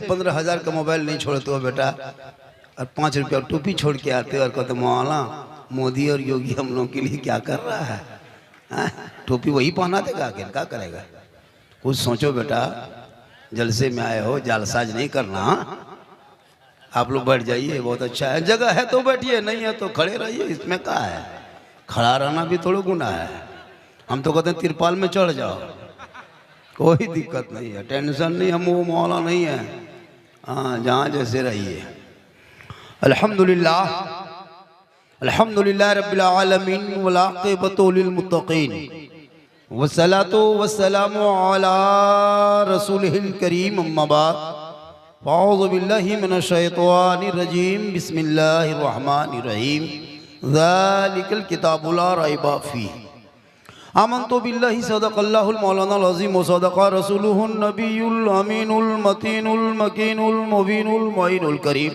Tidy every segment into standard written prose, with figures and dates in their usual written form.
15,000 का मोबाइल नहीं छोड़ते हो बेटा, और 5 रुपया टोपी छोड़ के आते हो और कहते मौलाना मोदी और योगी हम लोगों के लिए क्या कर रहा है? टोपी वही पहना देगा, आखिर क्या करेगा? कुछ सोचो बेटा, जलसे में आए हो, जालसाज नहीं करना। आप लोग बैठ जाइए, बहुत अच्छा है, जगह है तो बैठिए, नहीं है तो खड़े रहिए, इसमें क्या है? खड़ा रहना भी थोड़ा गुनाह है। हम तो कहते हैं तिरपाल में चढ़ जाओ, कोई दिक्कत नहीं है, टेंशन नहीं, हम वो मौला नहीं है। हाँ, जहाँ जैसे रहिए। अल्हम्दुलिल्लाह अल्हम्दुलिल्लाह रब्बिल आलमीन वल आक़िबतु लिल मुत्तक़ीन वस्सलातु वस्सलामु अला रसूलिहिल करीम अम्मा बाद अऊज़ु बिल्लाहि मिनश शैतानिर रजीम बिस्मिल्लाहिर रहमानिर रहीम ज़ालिकल किताबु ला रैबा फ़ीह आमन्तु बिल्लाहि सदक़ल्लाहुल मौलानाल अज़ीम व सदक़ा रसूलुहुन नबियुल अमीनुल मतीनुल मकीनुल मुबीनुल मुईनुल करीम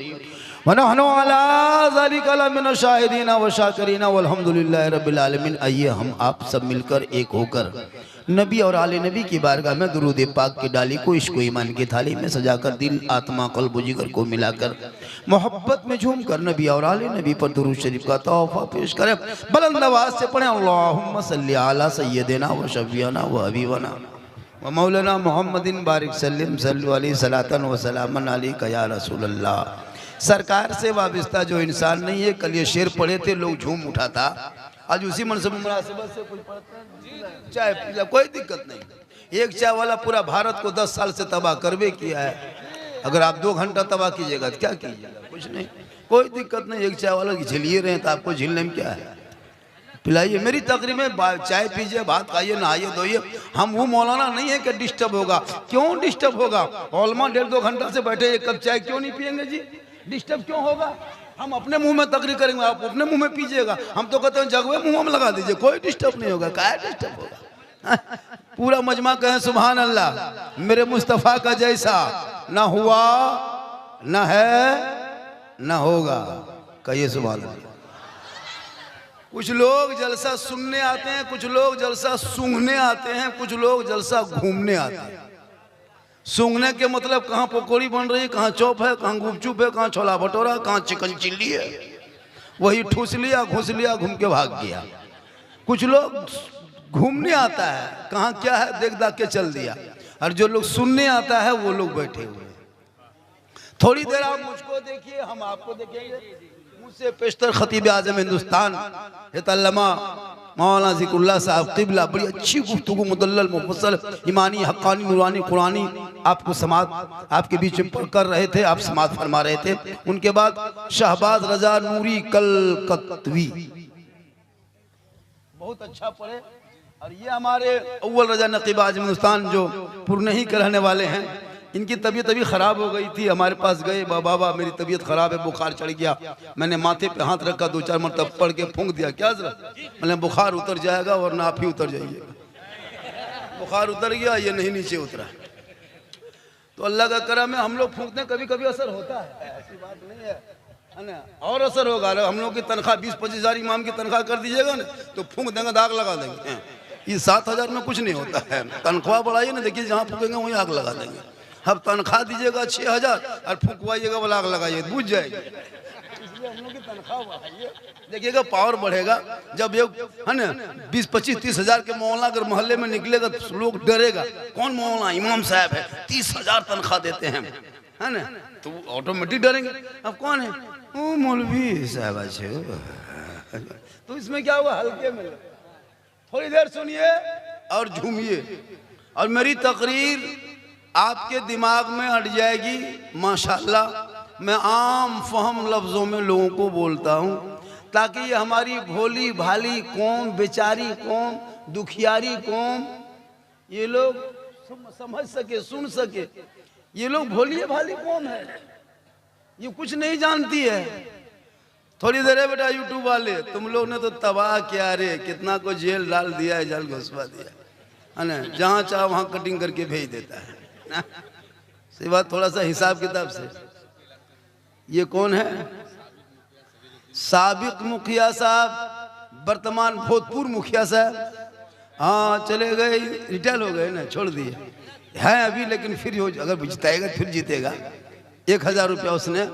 व नहनु अला ज़ालिका लमिन शाहिदीन व शाकिरीन वल्हम्दुलिल्लाहि रब्बिल आलमीन। आइए हम आप सब मिलकर एक होकर नबी और आले नबी की बारगाह में दुरूद पाक की डाली को इश्क ईमान की थाली में सजाकर दिल आत्मा क़ल्ब जिगर को मिलाकर मोहब्बत में झूम कर नबी और आले नबी पर दुरूद शरीफ का तोहफा पेश करें। बुलंद आवाज़ से पढ़ें अल्लाहुम्मा सल्ली अला सय्यदिना व शफीना व हबीबना व मौलाना मुहम्मदिन बारिक सल्लिम सल्लु अलैहि सलातन व सलामन अलैका या रसूल अल्लाह। सरकार से वाबस्ता जो इंसान नहीं है, कल ये शेर पढ़े थे, लोग झूम उठा था। आज उसी मनसब मुनासिबत से कोई पढ़ता है, चाय पी, कोई दिक्कत नहीं। एक चाय वाला पूरा भारत को 10 साल से तबाह करवे किया है। अगर आप 2 घंटा तबाह कीजिएगा तो क्या कीजिएगा? कुछ नहीं, कोई दिक्कत नहीं। एक चाय वाला की झेलिए रहे हैं तो आपको झेलने में क्या है? पिलाइए, मेरी तकरीर में चाय पीजिए, भात खाइए, नहाइए धोइए। हम वो मौलाना नहीं है कि डिस्टर्ब होगा। क्यों डिस्टर्ब होगा? ओलमा 1.5-2 घंटा से बैठे, एक कप चाय क्यों नहीं पियेंगे जी? डिस्टर्ब क्यों होगा? हम अपने मुंह में तकरीर करेंगे, आप अपने मुंह में पीजिएगा। हम तो कहते हैं जगवे मुंह में लगा दीजिए, कोई डिस्टर्ब नहीं होगा। क्या डिस्टर्ब होगा? पूरा मजमा कहें सुभान अल्लाह। मेरे मुस्तफ़ा का जैसा ना हुआ, ना है, ना होगा। कहिए सुभान अल्लाह। कुछ लोग जलसा सुनने आते हैं, कुछ लोग जलसा सूंघने आते हैं, कुछ लोग जलसा घूमने आते हैं। सूंघने के मतलब कहाँ पकौड़ी बन रही है, कहाँ चौप है, कहाँ गुपचुप है, कहाँ छोला भटूरा, कहाँ चिकन चिल्ली है, वही ठूस लिया, घुस लिया, घूम के भाग गया। कुछ लोग घूमने आता है, कहाँ क्या है देख दाख के चल दिया। और जो लोग सुनने आता है वो लोग बैठे हुए हैं। थोड़ी देर आप मुझको देखिए, हम आपको देखेंगे। मुझसे पेशतर खतीब आज़म हिंदुस्तान अल्लामा मौलाना ज़िक्रुल्लाह साहब क़िबला बड़ी अच्छी गुफ्तगू मुदल्लल मुफस्सल ईमानी हक्कानी नूरानी कुरानी आपको समात आपके बीच में कर रहे थे, आप समात फरमा रहे थे। उनके बाद शहबाज रजा नूरी कलकत्वी बहुत अच्छा पढ़े। और ये हमारे अव्वल रजा नकीब आज़म हिंदुस्तान जो पुरनही के रहने वाले हैं, इनकी तबीयत अभी ख़राब हो गई थी। हमारे पास गए, बाबा मेरी तबीयत ख़राब है, बुखार चढ़ गया। मैंने माथे पे हाथ रखा, 2-4 मरतब पढ़ के फूंक दिया। क्या जरूरत? मैंने बुखार उतर जाएगा वरना आप ही उतर जाइएगा। बुखार उतर गया, ये नहीं नीचे उतरा। तो अल्लाह का करम है, हम लोग फूंकते कभी कभी असर होता है, ऐसी बात नहीं है ना। और असर होगा। हम लोग की तनख्वाह 20-25 हज़ार इमाम की तनख्वाह कर दीजिएगा ना, तो फूंक देंगे, दाग लगा देंगे। ये 7,000 में कुछ नहीं होता है। तनख्वाह बढ़ाइए ना, देखिए जहाँ फूकेंगे वहीं आग लगा देंगे। अब तनख्वाह दीजिएगा 6,000 और फूंकवाइएगा वाला आग लगाइए, बुझ जाएगी। इसलिए हम लोग की तनख्वाह बढ़ाइए, देखिएगा पावर बढ़ेगा। जब ये है ना 20-25-30 हज़ार के मौलाना अगर मोहल्ले में निकलेगा तो लोग डरेगा, कौन मौलाना? इमाम साहब है, 30,000 तनख्वाह देते हैं, है ना, तो ऑटोमेटिक डरेंगे। अब कौन है? वो मौलवी साहब अच्छे। तो इसमें क्या होगा? हल्के में थोड़ी देर सुनिए और झूमिए, और मेरी तकरीर आपके दिमाग में अट जाएगी। माशाल्लाह मैं आम फहम लफ्ज़ों में लोगों को बोलता हूँ, ताकि ये हमारी भोली भाली कौम, बेचारी कौम, दुखियारी कौम, ये लोग समझ सके, सुन सके। ये लोग भोली भाली कौम है, ये कुछ नहीं जानती है। थोड़ी देर है बेटा, यूट्यूब वाले तुम लोग ने तो तबाह किया रे, कितना को जेल डाल दिया है, जेल घुसवा दिया है ना, जहाँ चाह वहाँ कटिंग करके भेज देता है। सही बात। थोड़ा सा हिसाब किताब से, ये कौन है? साबिक मुखिया साहब, वर्तमान भूतपूर्व मुखिया साहब। हाँ चले गए, रिटायर हो गए ना, छोड़ दिए। है अभी, लेकिन फिर अगर जिताएगा फिर जीतेगा। 1000 रुपया उसने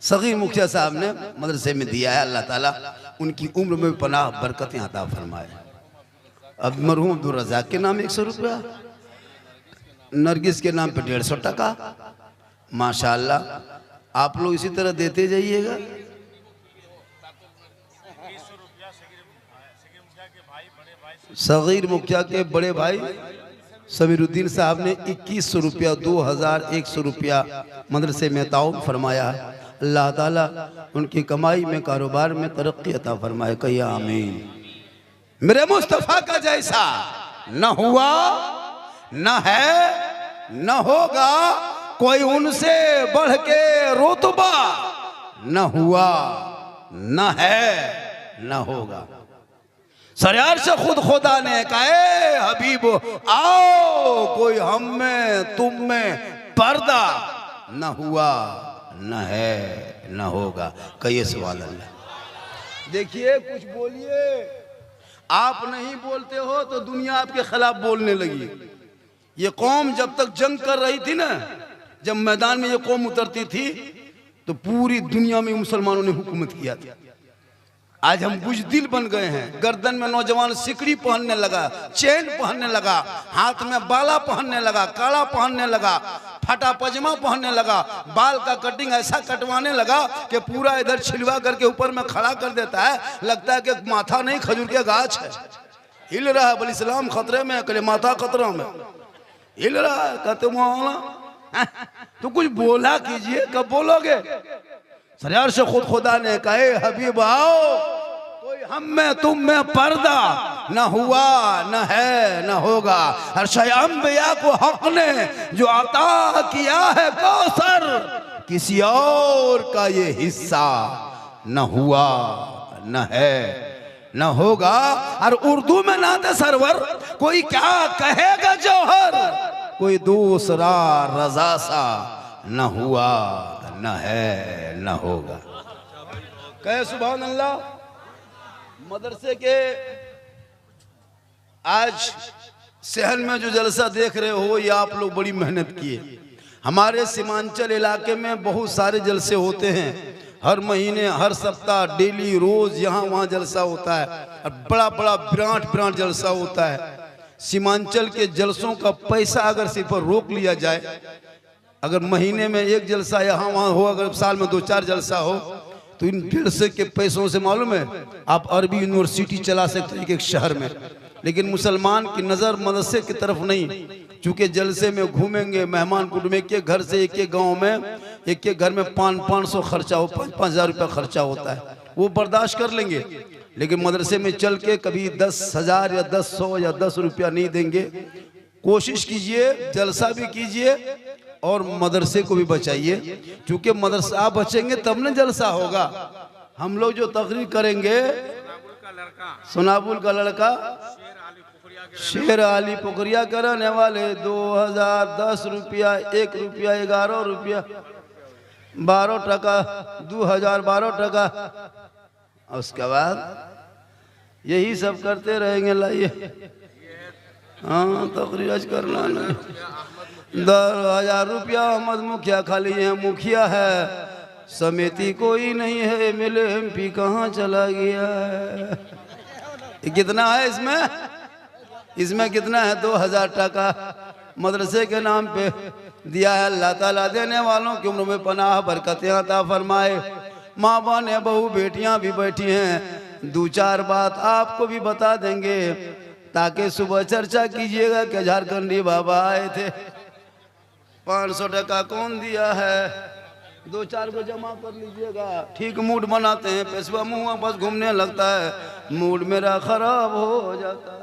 सगीर मुखिया साहब ने मदरसे में दिया है। अल्लाह ताला उनकी उम्र में पनाह बरकतें अता फरमाए। अब मरहूम अब्दुल रज़ाक के नाम 100 रुपया, नरगिस के नाम पे 150 टका। माशाअल्लाह आप लोग इसी तरह देते जाइएगा। सगीर मुखिया के बड़े भाई समीरुद्दीन साहब ने 2100 रुपया 2100 रुपया मदरसे में ताउन फरमाया है। अल्लाह ताला उनकी कमाई में कारोबार में तरक्की अता फरमाए। कहिए आमीन। मेरे मुस्तफ़ा का जैसा न हुआ न है न होगा, कोई उनसे बढ़ के रुतबा न हुआ न है न होगा। सरयार से खुद खुदा ने कहा हबीब आओ, कोई हम में तुम में पर्दा न हुआ न है न होगा। कहिए सुभान अल्लाह। देखिए कुछ बोलिए, आप नहीं बोलते हो तो दुनिया आपके खिलाफ बोलने लगी। ये कौम जब तक जंग कर रही थी ना, जब मैदान में ये कौम उतरती थी तो पूरी दुनिया में मुसलमानों ने हुकूमत किया था। आज हम बुजदिल बन गए हैं। गर्दन में नौजवान सिकड़ी पहनने लगा, चेन पहनने लगा, हाथ में बाला पहनने लगा, काला पहनने लगा, फटा पजामा पहनने लगा, बाल का कटिंग ऐसा कटवाने लगा कि पूरा इधर छिलवा करके ऊपर में खड़ा कर देता है। लगता है कि माथा नहीं खजूर के गाछ है। हिल रहा है, बोले इस्लाम खतरे में, कले माथा खतरा में, हिल रहा है। कहते मौलाना तो कुछ बोला कीजिए, कब बोलोगे? सरयार से खुद खुदा ने कहे हबीब आओ, कोई हम में तुम में पर्दा न हुआ न है न होगा। हर अंबिया को हक ने जो अता किया है कौसर, किसी और का ये हिस्सा न हुआ न है न होगा। और उर्दू में नाते सरवर कोई क्या कहेगा जौहर, कोई दूसरा रजा सा न हुआ न है न होगा। कहे सुभान अल्लाह। मदरसे के आज शहर में जो जलसा देख रहे हो, ये आप लोग बड़ी मेहनत किए। हमारे सीमांचल इलाके में बहुत सारे जलसे होते हैं, हर महीने हर सप्ताह डेली रोज यहाँ वहाँ जलसा होता है और बड़ा बड़ा विराट जलसा होता है। सीमांचल के जलसों का पैसा अगर सिर्फ रोक लिया जाए, अगर महीने में एक जलसा यहाँ वहाँ हो, अगर साल में 2-4 जलसा हो, तो इन जलसे के पैसों से मालूम है आप अरबी यूनिवर्सिटी चला सकते हैं एक शहर में। लेकिन मुसलमान की नज़र मदरसे की तरफ नहीं, चूँकि जलसे में घूमेंगे मेहमान कुटुंब, एक एक घर से एक एक गाँव में एक एक घर में 500 खर्चा हो, 5,000 रुपया खर्चा होता है, वो बर्दाश्त कर लेंगे। लेकिन मदरसे में चल के कभी 10,000 या 10,100 या 10 रुपया नहीं देंगे। कोशिश कीजिए, जलसा भी कीजिए और मदरसे को भी बचाइए, क्योंकि मदरसा बचेंगे तब न जलसा होगा। हम लोग जो तकरीर करेंगे, सुनाबुल का लड़का शेर आली पुखरिया करने वाले 2010 रुपया, 1 रुपया, 11 रुपया, 12 टका, 2012 टका। उसके बाद यही सब करते रहेंगे। लाइए हाँ तकरीर आज करना नहीं। 10,000 रुपया अहमद मुखिया खाली है, मुखिया है, समिति कोई नहीं है, मिले MP कहाँ चला गया है। कितना है इसमें? इसमें कितना है? 2,000 टका मदरसे के नाम पे दिया है। अल्लाह ताला देने वालों की उम्र में पनाह बरकतें अता फरमाए। माँ बहने बहू बेटियां भी बैठी हैं, 2-4 बात आपको भी बता देंगे ताकि सुबह चर्चा कीजिएगा कि झारखंडी बाबा आए थे। 500 टका कौन दिया है? 2-4 को जमा कर लीजिएगा। ठीक मूड बनाते हैं, पेशवा मुँह बस घूमने लगता है, मूड मेरा खराब हो जाता है।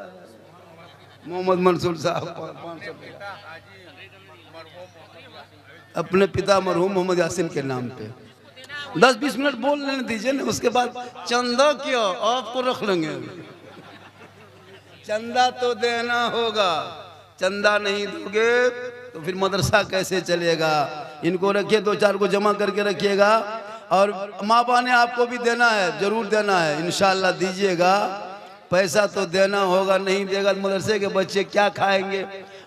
मोहम्मद मंसूर साहब 500 अपने पिता मरहूम मोहम्मद यासीन के नाम पे 10-20 मिनट बोल लेने दीजिए ना, उसके बाद चंदा क्यों आपको रख लेंगे। चंदा तो देना होगा, चंदा नहीं दोगे तो फिर मदरसा कैसे चलेगा। इनको रखिए, 2-4 को जमा करके रखिएगा। और माँ बाप ने आपको भी देना है, जरूर देना है, इंशाल्लाह दीजिएगा। पैसा तो देना होगा, नहीं देगा तो मदरसे के बच्चे क्या खाएंगे।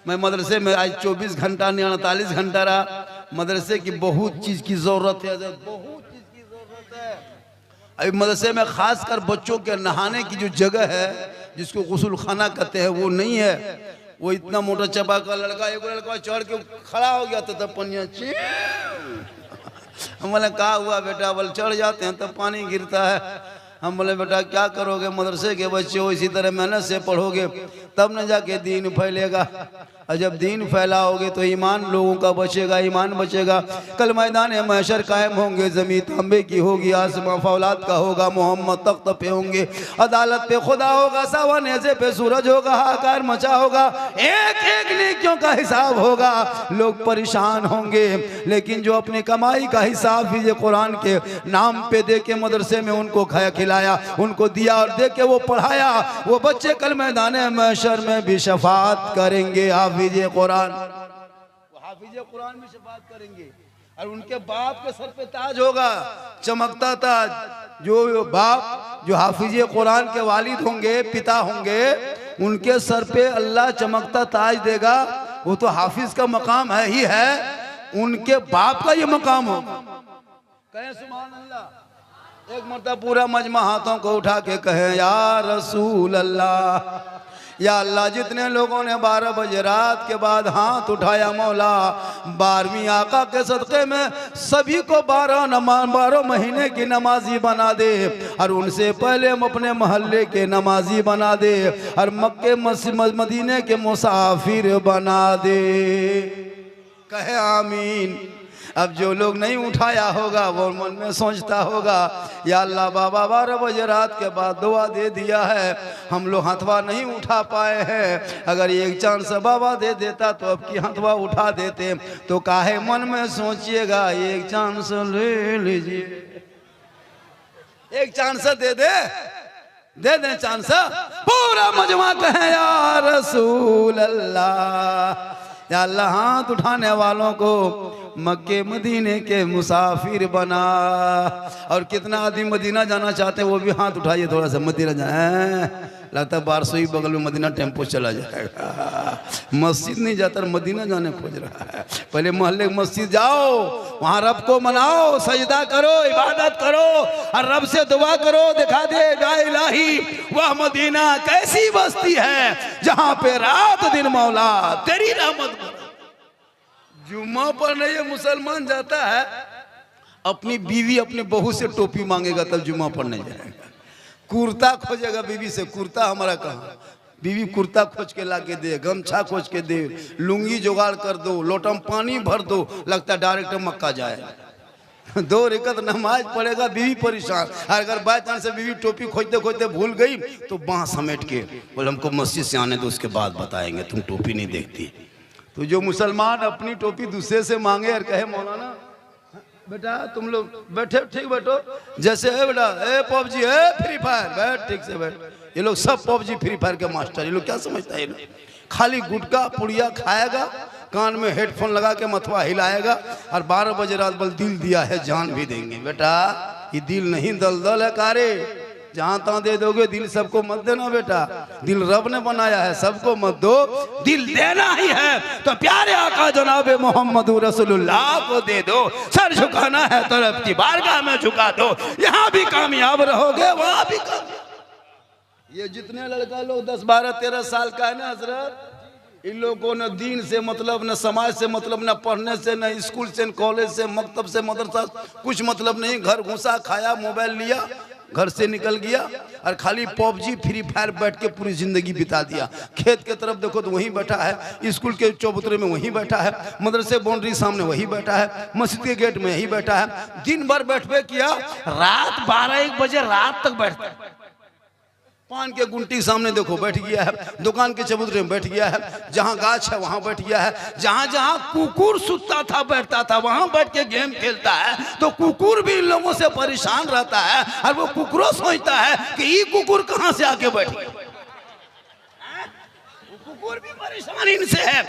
मैं मदरसे में आज 24 घंटा नहीं 48 घंटा रहा। मदरसे की बहुत चीज़ की ज़रूरत है, बहुत चीज़ की ज़रूरत है। अभी मदरसे में ख़ास कर बच्चों के नहाने की जो जगह है जिसको गुस्ल खाना कहते हैं वो नहीं है। वो इतना मोटा चपा का लड़का, एक लड़का चढ़ के खड़ा हो गया था तब पनिया हम बोले कहा हुआ बेटा? बोले चढ़ जाते हैं तब पानी गिरता है। हम बोले बेटा क्या करोगे? मदरसे के बच्चे हो, इसी तरह मेहनत से पढ़ोगे तब न जाके दीन फैलेगा। और जब दीन फैलाओगे तो ईमान लोगों का बचेगा, ईमान बचेगा। कल मैदान महशर कायम होंगे, ज़मीन तांबे की होगी, आसमां फौलाद का होगा, मोहम्मद तख्त पे होंगे, अदालत पे खुदा होगा, सावा नेज़े पे सूरज होगा, हाहाकार मचा होगा, एक एक नेकियों का हिसाब होगा। लोग परेशान होंगे, लेकिन जो अपनी कमाई का हिसाब भी ये कुरान के नाम पे दे के मदरसे में उनको खाया खिलाया, उनको दिया और दे के वो पढ़ाया, वो बच्चे कल मैदान महशर में भी शफाअत करेंगे। हाफिज़े कुरान, वो हाफिज़े कुरान भी शफाअत करेंगे। और उनके बाप के सर पे ताज होगा, चमकता ताज। जो बाप जो हाफिज़े कुरान के वालिद होंगे, पिता होंगे, उनके सर पे अल्लाह चमकता ताज देगा। वो तो हाफिज का मकाम है ही है, उनके बाप का ये मकाम होगा। कहें सुभान अल्लाह। एक मरतबा पूरा मजमा हाथों को उठा के कहें या रसूल अल्लाह, या अल्लाह। जितने लोगों ने 12 बजे रात के बाद हाथ उठाया मौला, 12वीं आका के सदक़े में सभी को 12 महीने की नमाजी बना दे, और उनसे पहले हम अपने मोहल्ले के नमाजी बना दे, और मक्के मदीने के मुसाफिर बना दे। कहे आमीन। अब जो लोग नहीं उठाया होगा वो मन में सोचता होगा या अल्लाह बाबा 12 बजे रात के बाद दुआ दे दिया है, हम लोग हथवा नहीं उठा पाए हैं। अगर एक चांस बाबा दे देता तो अब की हथवा उठा देते। तो काहे मन में सोचिएगा, एक चांस ले लीजिए, एक चांस दे दे चांस। पूरा मजमा कहे या रसूल अल्लाह, या अल्लाह हाथ उठाने वालों को मक्के मदीने के मुसाफिर बना। और कितना आदमी मदीना जाना चाहते हैं वो भी हाथ उठाइए, थोड़ा सा मदीना जाए। लगता है 1200 बगल में मदीना टेम्पो चला जाएगा। मस्जिद नहीं जाता, मदीना जाने खोज रहा है। पहले मोहल्ले की मस्जिद जाओ, वहाँ रब को मनाओ, सजदा करो, इबादत करो और रब से दुआ करो। दिखा दे या इलाही वह मदीना कैसी बस्ती है जहाँ पे रात दिन मौला तेरी रहमत। जुम्मा पढ़ने ये मुसलमान जाता है, अपनी बीवी अपने बहू से टोपी मांगेगा तब जुम्मा पढ़ने जाएगा। कुर्ता खोजेगा बीवी से, कुर्ता हमारा कहाँ? बीवी कुर्ता खोज के ला के दे, गमछा खोज के दे, लुंगी जुगाड़ कर दो, लोटम पानी भर दो, लगता डायरेक्ट मक्का जाए। 2 रकात नमाज पढ़ेगा, बीवी परेशान। अगर बाय चांस से बीवी टोपी खोजते खोजते भूल गई तो बाँह समेट के बोले हमको मस्जिद से आने दो, उसके बाद बताएंगे, तुम टोपी नहीं देखती। तो जो मुसलमान अपनी टोपी दूसरे से मांगे और कहे मौलाना बेटा तुम लोग बैठे, ठीक बैठो, जैसे है बेटा ए पबजी है फ्री फायर, बैठ ठीक से बैठ। ये लोग सब पबजी फ्री फायर के मास्टर। ये लोग क्या समझता है? ये लोग खाली गुटखा पुड़िया खाएगा, कान में हेडफोन लगा के मथवा हिलाएगा, और 12 बजे रात बल दिल दिया है जान भी देंगे। बेटा ये दिल नहीं दलदल है कारे, जहाँ तहाँ दे दोगे। दिल सबको मत देना बेटा, दिल रब ने बनाया है, सबको मत दो। दिल देना ही है तो प्यारे आका जनाब मोहम्मद रसूलुल्लाह को दे दो। सर झुकाना है तो रब की बारगाह में झुका दो, यहाँ भी कामयाब रहोगे वहाँ भी कामयाब। ये जितने लड़का लोग 10, 12, 13 साल का है ना हजरत, इन लोगों ने दीन से मतलब, न समाज से मतलब, न पढ़ने से, न स्कूल से, न कॉलेज से, मकतब से, मदरसा, कुछ मतलब नहीं। घर घुसा, खाया, मोबाइल लिया, घर से निकल गया और खाली पबजी फ्री फायर बैठ के पूरी जिंदगी बिता दिया। खेत के तरफ देखो तो वहीं बैठा है, स्कूल के चौबूतरे में वहीं बैठा है, मदरसे बाउंड्री सामने वहीं बैठा है, मस्जिद के गेट में यहीं बैठा है। दिन भर बैठे किया, रात 12-1 बजे रात तक बैठता है। पान के गुंटी सामने देखो बैठ गया है, दुकान के चबूतरे में बैठ गया है, जहाँ गाछ है वहाँ बैठ गया है, जहाँ जहाँ कुकुर सुतता था बैठता था वहाँ बैठ के गेम खेलता है। तो कुकुर भी इन लोगों से परेशान रहता है और वो कुकुरों सोचता है कि ये कुकुर कहाँ से आके बैठ गया। कुकुर भी परेशान इनसे है,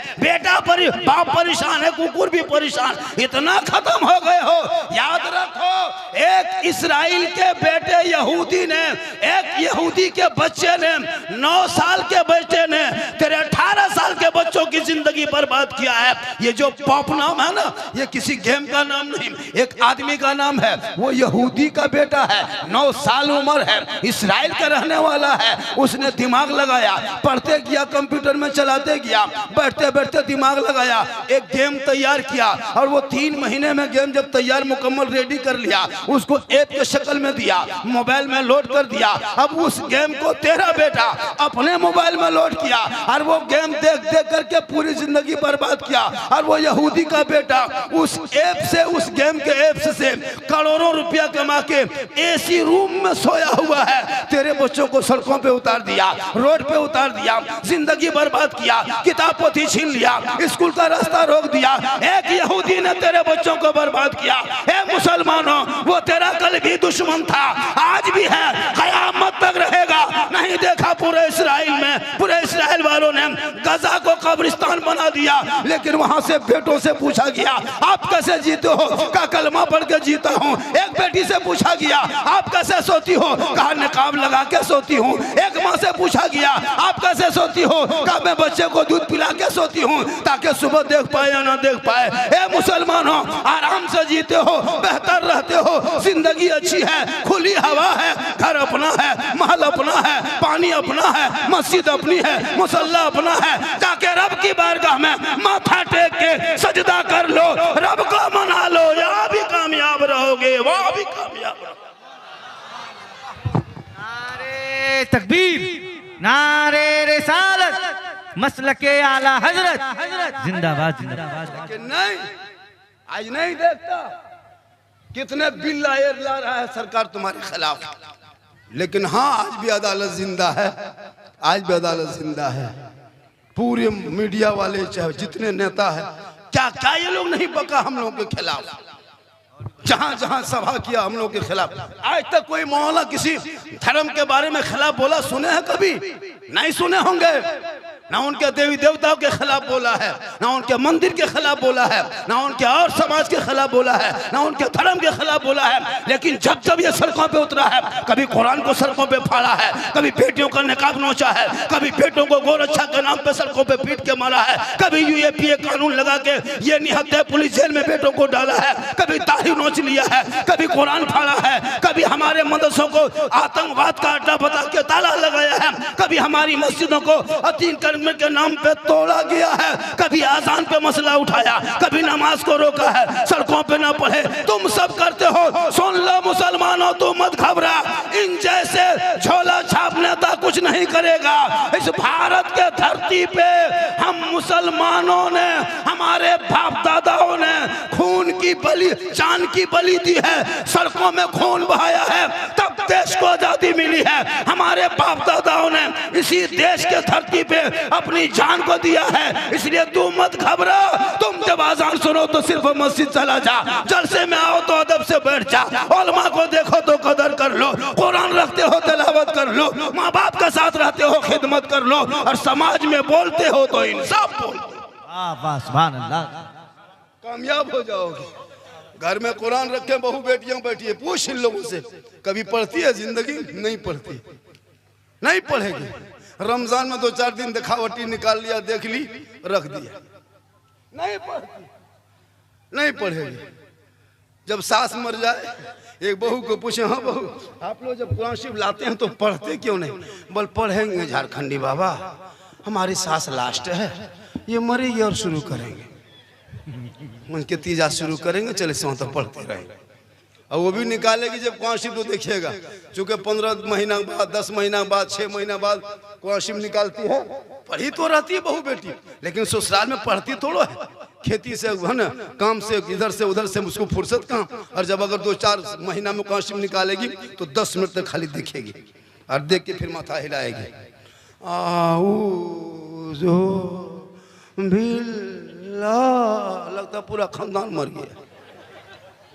बाप परेशान है, कुकुर भी परेशान। इतना खत्म हो गए हो। याद रखो, एक इस्राइल के बेटे यहूदी ने, एक यहूदी के बच्चे ने, 9 साल के बच्चे ने तेरे 18 साल के बच्चों की जिंदगी बर्बाद किया है। ये जो पॉप नाम है ना, ये किसी गेम का नाम नहीं, एक आदमी का नाम है। वो यहूदी का बेटा है, 9 साल उम्र है, इस्राइल का रहने वाला है। उसने दिमाग लगाया, पढ़ते गया, कंप्यूटर में चलाते गया, बैठते बैठते दिमाग लगाया, एक गेम तैयार किया। और वो 3 महीने में गेम जब तैयार मुकम्मल रेडी कर लिया, उसको ऐप के शक्ल में दिया, मोबाइल में लोड कर दिया। अब उस गेम को तेरा बेटा अपने मोबाइल में लोड किया और वो गेम देख देख करके पूरी जिंदगी बर्बाद किया। और वो यहूदी का बेटा उस ऐप से, उस गेम के ऐप से करोड़ों रुपया कमा के एसी रूम में सोया हुआ है। तेरे बच्चों को सड़कों पे उतार दिया, रोड पे उतार दिया, जिंदगी बर्बाद किया, किताब पोथी छीन लिया, स्कूल का रास्ता रोक दिया। एक यहूदी ने तेरे बच्चों को बर्बाद किया। ए मुसलमानों, वो तेरा कल भी दुश्मन था, आज भी है, कयामत तक रहेगा। नहीं देखा पूरे इस्राइल में, पूरे इस्राइल वालों ने गजा को कब्रिस्तान बना दिया। लेकिन वहां से बेटों से पूछा गया, आप कैसे जीते हो? का कलमा पढ़ के जीता हूँ। एक बेटी से पूछा गया, आप कैसे सोती हो? कहा निकाब लगा के सोती हूँ। एक माँ से पूछा गया, आप कैसे सोती हो? कहा मैं बच्चे को दूध पिला के सोती हूँ ताकि सुबह देख पाए या ना देख पाए। ए मुसलमानों, आराम से जीते हो, बेहतर रहते हो, जिंदगी अच्छी है, खुली हवा है, घर अपना है, महल अपना है, पानी अपना है, मस्जिद अपनी है, मुसल्ला अपना है। ताकि रब की बारगाह में माथा टेक के सजदा कर लो, रब को मना लो, यहाँ भी कामयाब रहोगे, वहाँ भी कामयाब रहोगे। नारे तकबीर, नारे रिसालत, मसलके आला हजरत, जिंदाबाद जिंदाबाद। लेकिन नहीं, आज नहीं देखता कितने बिल ला रहा है सरकार तुम्हारे खिलाफ। लेकिन हाँ, आज भी अदालत जिंदा है, आज भी अदालत जिंदा है। पूरे मीडिया वाले चाहे जितने नेता है, क्या क्या ये लोग नहीं बका हम लोगों के खिलाफ। जहां जहां सभा किया हम लोग के खिलाफ। आज तक कोई मौलाना किसी धर्म के बारे में खिलाफ बोला सुने हैं? कभी नहीं सुने होंगे। ना उनके देवी देवताओं के खिलाफ बोला है, ना उनके मंदिर के खिलाफ बोला है, ना उनके और समाज के खिलाफ बोला है, ना उनके धर्म के खिलाफ बोला है। लेकिन जब जब ये सड़कों पे उतरा है, कभी कुरान को सड़कों पे फाड़ा है, कभी बेटियों का निकाब नोचा है, कभी बेटों को गोरक्षा के नाम पे सड़कों पे पीट के मारा है, कभी यूएपीए कानून लगा के ये निहत्थे पुलिस जेल में बेटों को डाला है, कभी दाढ़ी नोच लिया है, कभी कुरान फाड़ा है, कभी हमारे मदरसों को आतंकवाद का अड्डा बता के ताला लगाया है, कभी हमारी मस्जिदों को अतीन के नाम पे तोड़ा गया है, कभी आजान पे मसला उठाया, कभी नमाज को रोका है, सड़कों पे ना पढ़े। तुम सब करते हो, सुन लो मुसलमानों, तू मत घबरा। इन जैसे झोला छाप नेता कुछ नहीं करेगा। इस भारत के धरती पे हम मुसलमानों ने, हमारे बाप दादाओं ने खून की बलि, जान की बलि दी है, सड़कों में खून बहाया है, तब देश को आजादी मिली है। हमारे बाप दादाओं ने इसी देश के धरती पे अपनी जान को दिया है। इसलिए तू मत घबरा। तुम जब आजान सुनो तो सिर्फ मस्जिद चला जा, जलसे में आओ तो अदब से बैठ जा, उलमा को देखो तो कदर कर लो, कुरान रखते हो तिलावत कर लो, माँ बाप के साथ रहते हो खिदमत कर लो, और समाज में बोलते हो तो इंसाफ बोलो। कामयाब हो जाओगे। घर में कुरान रखे बहू बेटियां बैठी है, पूछ इन लोगों से कभी पढ़ती है जिंदगी? नहीं पढ़ती, नहीं पढ़ेगी। रमजान में 2-4 दिन दिखावटी निकाल लिया, देख ली, रख दिया, नहीं पढ़ती, नहीं पढ़ेगी। जब सास मर जाए, एक बहू को पूछे, हाँ बहू आप लोग जब कुरान शरीफ लाते हैं तो पढ़ते क्यों नहीं? बोल पढ़ेंगे झारखंडी बाबा, हमारी सास लास्ट है, ये मरेगी और शुरू करेंगे, उनके तीजा शुरू करेंगे, चले से वहां तक पढ़ते रहेंगे। और वो भी निकालेगी जब कुरान शरीफ तो देखिएगा, चूंकि 15 महीना बाद, 10 महीना बाद, 6 महीना बाद कुरान शरीफ निकालती है। पढ़ी तो रहती है बहू बेटी, लेकिन ससुराल में पढ़ती थोड़ा है। खेती से है ना, काम से इधर से उधर से उसको फुर्सत कहाँ। और जब अगर 2-4 महीना में कुरान शरीफ निकालेगी तो 10 मिनट तक खाली देखेगी, और देख के फिर माथा हिलाएगी। आऊज़ो बिल्लाह, लगता पूरा खानदान मर गया।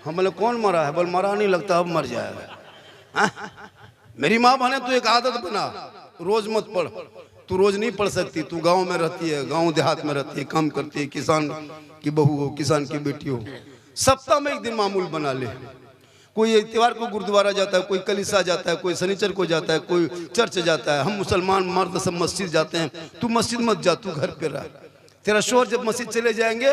हम बोले कौन मरा है? बोल मरा नहीं, लगता अब मर जाएगा। मेरी माँ बने तो एक आदत बना, रोज मत पढ़, तू रोज नहीं पढ़ सकती, तू गांव में रहती है, गांव देहात में रहती है, काम करती है, किसान की बहू हो, किसान की बेटी हो, सप्ताह में एक दिन मामूल बना ले। कोई इतवार को गुरुद्वारा जाता है, कोई कलीसा जाता है, कोई शनिचर को जाता है, कोई चर्च जाता है। हम मुसलमान मर्द सब मस्जिद जाते हैं, तू मस्जिद मत जा, तू घर पे रह। तेरा शोर जब मस्जिद चले जाएंगे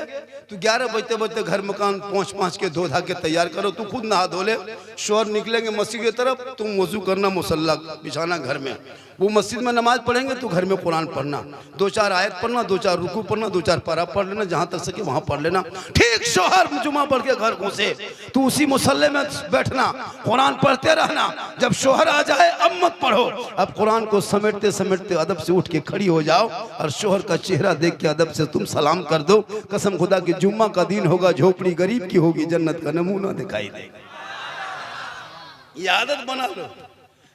तो 11 बजते बजते घर मकान पहुँच के धो धा के तैयार करो, तू खुद नहा धो ले। शोर निकलेंगे मस्जिद की तरफ, तुम वजू करना, मुसल्ला बिछाना घर में, वो मस्जिद में नमाज पढ़ेंगे, तू घर में कुरान पढ़ना, 2-4 आयत पढ़ना, 2-4 रुकू पढ़ना, 2-4 पारा पढ़ लेना, जहाँ तक सके वहाँ पढ़ लेना। ठीक शोहर जुमा पढ़ के घर घुसे, तू उसी मुसल्ले में बैठना, कुरान पढ़ते रहना। जब शोहर आ जाए अब मत पढ़ो, अब कुरान को समेटते समेटते अदब से उठ के खड़ी हो जाओ और शोहर का चेहरा देख के अदब से तुम सलाम कर दो। कसम खुदा की जुम्मा का दिन होगा, झोपड़ी गरीब की होगी, जन्नत का नमूना दिखाई देगा। ये आदत बना लो।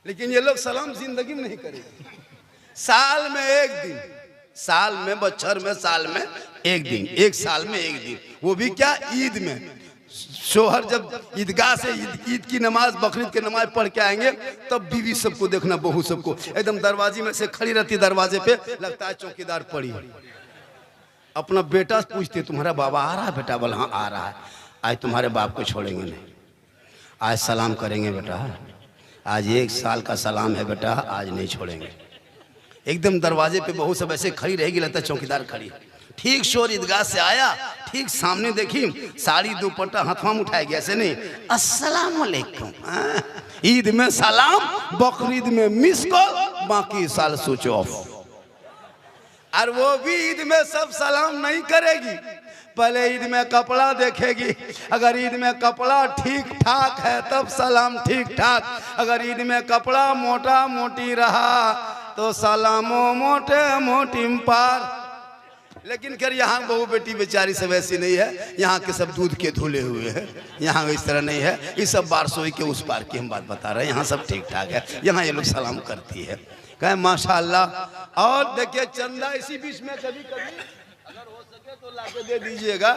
लेकिन ये लोग सलाम जिंदगी में नहीं करेंगे। साल में एक दिन, साल में, बच्छर में, साल में एक दिन, एक साल में एक दिन, वो भी क्या, ईद में। शोहर जब ईदगाह से ईद की नमाज, बकरीद की नमाज पढ़ के आएंगे, तब बीवी सबको देखना, बहू सबको एकदम दरवाजे में से खड़ी रहती, दरवाजे पे लगता है चौकीदार पड़ी। अपना बेटा पूछते, तुम्हारा बाबा आ रहा है बेटा? बोला हाँ आ रहा है। आज तुम्हारे बाप को छोड़ेंगे नहीं, आज सलाम करेंगे बेटा, आज 1 साल का सलाम है बेटा, आज नहीं छोड़ेंगे। एकदम दरवाजे पे बहू सब ऐसे खड़ी रहेगी, लगता है चौकीदार खड़ी। ठीक शोर ईदगाह से आया, ठीक सामने देखी, साड़ी दुपट्टा हाथवा में उठाएगी, ऐसे नहीं, अस्सलाम वालेकुम। ईद में सलाम, बकरीद में मिस कॉल, बाकी साल स्विच ऑफ। और वो भी ईद में सब सलाम नहीं करेगी, पहले ईद में कपड़ा देखेगी। अगर ईद में कपड़ा ठीक ठाक है तब सलाम ठीक ठाक, अगर ईद में कपड़ा मोटा मोटी रहा तो सलामो मोटे मोटी पार। लेकिन खैर यहाँ बहू बेटी बेचारी सब ऐसी नहीं है, यहाँ के सब दूध के धुले हुए हैं, यहाँ इस तरह नहीं है। ये सब बारसोई के उस पार की हम बात बता रहे हैं, यहाँ सब ठीक ठाक है, यहाँ ये लोग सलाम करती है, कहें माशाल्लाह। और देखिए चंदा इसी बीच में कभी कभी अगर हो सके तो लाके दे दीजिएगा,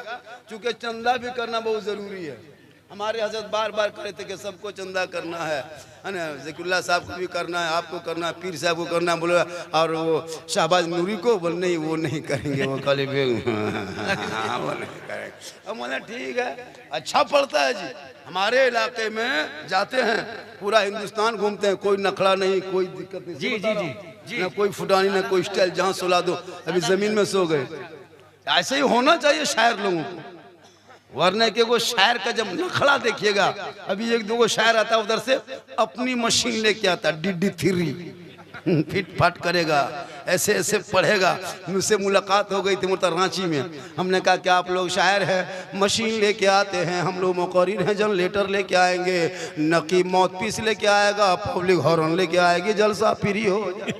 क्योंकि चंदा भी करना बहुत जरूरी है। हमारे हजरत बार बार कह रहे थे कि सबको चंदा करना है ना, ज़कीरुल्लाह साहब को भी करना है, आपको करना है, पीर साहब को करना है, बोले। और वो शाहबाज नूरी को बोल नहीं, वो नहीं करेंगे, वो खाली वो नहीं करेंगे। अब मैंने ठीक है, अच्छा पड़ता है जी। हमारे इलाके में जाते हैं, पूरा हिंदुस्तान घूमते हैं, कोई नखड़ा नहीं, कोई दिक्कत नहीं, जी जी जी जी, ना कोई फुटानी ना कोई स्टाइल, जहाँ सुला दो। अभी जमीन में सो गए, ऐसे ही होना चाहिए शायर लोगों को, वरना के वो शायर का जब नखड़ा देखिएगा। अभी 1-2 शायर आता उधर से, अपनी मशीन लेके आता, DD3 फिट फाट करेगा, ऐसे ऐसे पढ़ेगा। मुझसे मुलाकात हो गई थी मतलब रांची में, हमने कहा कि आप लोग शायर हैं, मशीन लेके आते हैं, हम लोग मुकर्रिर हैं, जनरेटर लेके आएंगे, नकी मौत पीस लेके आएगा, पब्लिक हॉर्न लेके आएगी, जलसा फ्री हो जाए।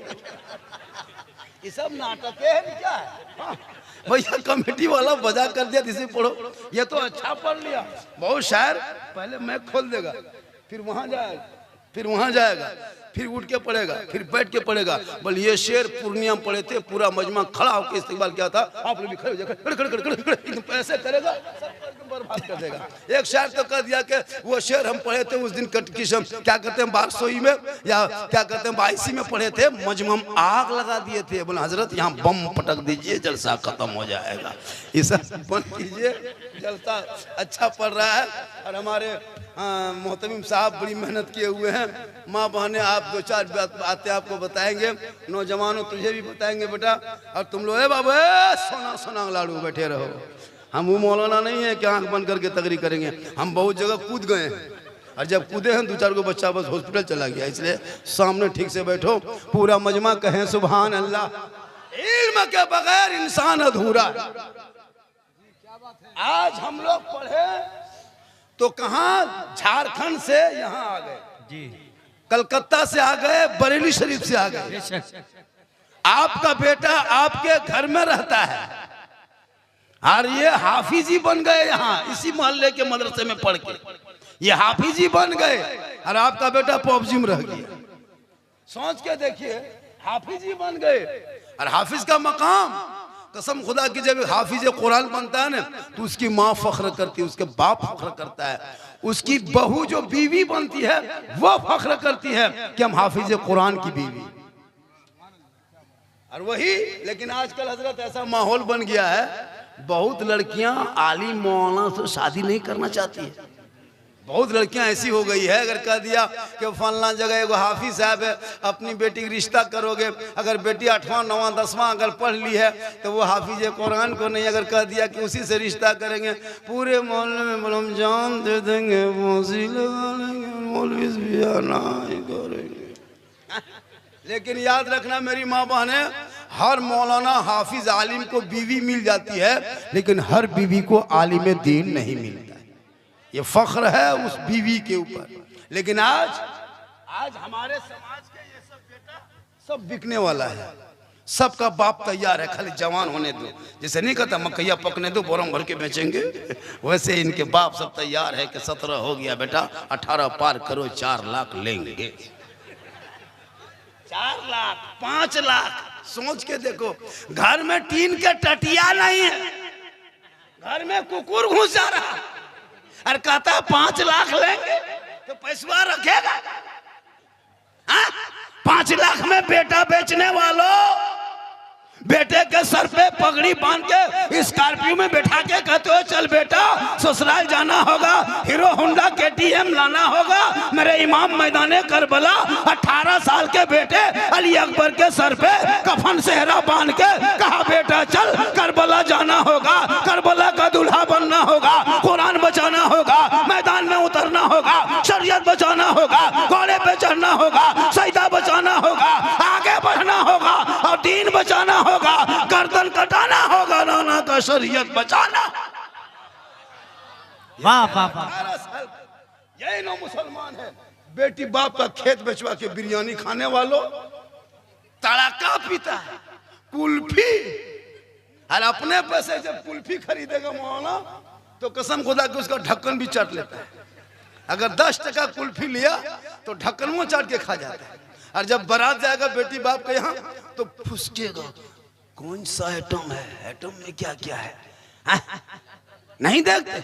ये सब नाटक है क्या है? भैया कमेटी वाला बजा कर दिया, इसे पढ़ो, ये तो अच्छा पढ़ लिया। बहुत शायर पहले मैं खोल देगा, फिर वहां जाएगा, फिर वहां जाएगा, फिर उठ के पढ़ेगा, फिर बैठ के पढ़ेगा। बोल ये शेर पूर्णिया में पढ़े थे, पूरा मजमा खड़ा होकर इस्तेमाल किया था, आप लोग भी खड़े हो जाए, खड़े खड़े खड़े खड़े खड़े ऐसे करेगा, बर्बाद कर देगा। एक शायर तो कह दिया कि वो शेर हम पढ़े थे उस दिन किस्म क्या कहते हैं 1200 में या क्या कहते हैं 22 में पढ़े थे, मजमा आग लगा दिए थे। बोले हजरत यहाँ बम पटक दीजिए, जलसा खत्म हो जाएगा, ये सब बंद कीजिए, जलसा अच्छा पड़ रहा है। और हमारे मोहतमिम साहब बड़ी मेहनत किए हुए हैं। माँ बहनें आप 2-4 बातें आपको बताएंगे, नौजवानों तुझे भी बताएंगे बेटा। और तुम लोग बाबू सोना सोना लाड़ू बैठे रहो, हम वो मौलाना नहीं है कि आंख बंद करके तकरीर करेंगे। हम बहुत जगह कूद गए हैं, और जब कूदे हैं 2-4 को बच्चा बस हॉस्पिटल चला गया, इसलिए सामने ठीक से बैठो, पूरा मजमा कहें सुभान अल्लाह। इल्म के बगैर इंसान अधूरा। आज हम लोग पढ़े तो कहाँ, झारखंड से यहाँ आ गए जी, कलकत्ता से आ गए, बरेली शरीफ से आ गए। आपका बेटा आपके घर में रहता है और ये हाफिजी बन गए, यहाँ इसी मोहल्ले के मदरसे में पढ़ के ये हाफिजी बन गए, और आपका बेटा पबजी में रह गया। सोच के देखिए, हाफिजी बन गए। और हाफिज का मकाम कसम खुदा की, जब हाफिज कुरान बनता है ना तो उसकी माँ फख्र करती है, उसके बाप फख्र करता है, उसकी बहू जो बीवी बनती है वो फख्र करती है कि हम हाफिज कुरान की बीवी। और वही, लेकिन आजकल हजरत ऐसा माहौल बन गया है, बहुत लड़कियां आलिम मौलाना से शादी नहीं करना चाहती है। बहुत लड़कियां ऐसी हो गई है, अगर कह दिया कि फलना जगह एगो हाफिज साहब है, अपनी बेटी का रिश्ता करोगे, अगर बेटी 8वां 9वां 10वां अगर पढ़ ली है तो वो हाफिज कुरान को नहीं, अगर कह दिया कि उसी से रिश्ता करेंगे, पूरे मोहल्ले में बलम जान दे देंगे, फांसी लगा लेंगे, मौलवी बियाह नहीं करेंगे। लेकिन याद रखना मेरी माँ बहने, हर मौलाना हाफिज आलिम को बीवी मिल जाती है, लेकिन हर बीवी को आलिम दीन नहीं मिलता है। ये फख्र है उस बीवी के ऊपर। लेकिन आज हमारे समाज के ये सब बेटा सब बिकने वाला है। सबका बाप तैयार है, खाली जवान होने दो। जैसे नहीं कहता मकैया पकने दो बोरम भर के बेचेंगे, वैसे इनके बाप सब तैयार है कि 17 हो गया बेटा, 18 पार करो, 4 लाख लेंगे। 4 लाख 5 लाख सोच के देखो। घर में टीन के टटिया नहीं है, घर में कुकुर घुस जा रहा, और कहता 5 लाख लेंगे, तो पैसा रखेगा? 5 लाख में बेटा बेचने वालों, बेटे के सर पे पगड़ी बांध के स्कॉर्पियो में बैठा के कहते हो चल बेटा ससुराल जाना होगा, हीरो होंडा KTM लाना होगा, मेरे इमाम मैदाने करबला 18 साल के बेटे अली अकबर के सर पे कफन सेहरा बांध के कहा बेटा चल करबला जाना होगा, करबला का दूल्हा बनना होगा, कुरान बचाना होगा, मैदान में उतरना होगा, शरीयत बचाना होगा, घोड़े पे चढ़ना होगा, सईदा बचाना होगा, आगे बढ़ना होगा और दीन बचाना होगा, गर्दन कटाना होगा, नाना का शरीयत बचाना। वाह वाह वाह। यही ना मुसलमान है। बेटी बाप का खेत बेचवा के बिरयानी खाने वालों, तड़का पीता है, कुल्फी, और अपने पैसे जब कुल्फी खरीदेगा मौलाना तो कसम खुदा के उसका ढक्कन भी चाट लेता है। अगर 10 टका कुल्फी लिया तो ढक्कन वो चाट के खा जाता है। और जब बारात जाएगा बेटी बाप के यहाँ तो फुसकेगा, कौन सा आइटम है, आइटम में क्या क्या है, नहीं देखते।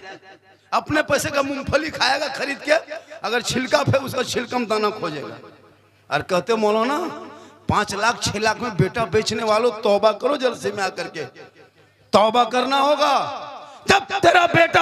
अपने पैसे का मूंगफली खाएगा खरीद के, अगर छिलका पे उसका छिलकम दाना खोजेगा। और कहते मौलाना 5 लाख 6 लाख में बेटा बेचने वालों तौबा करो जलसे में आकर के। तौबा करना होगा जब तेरा बेटा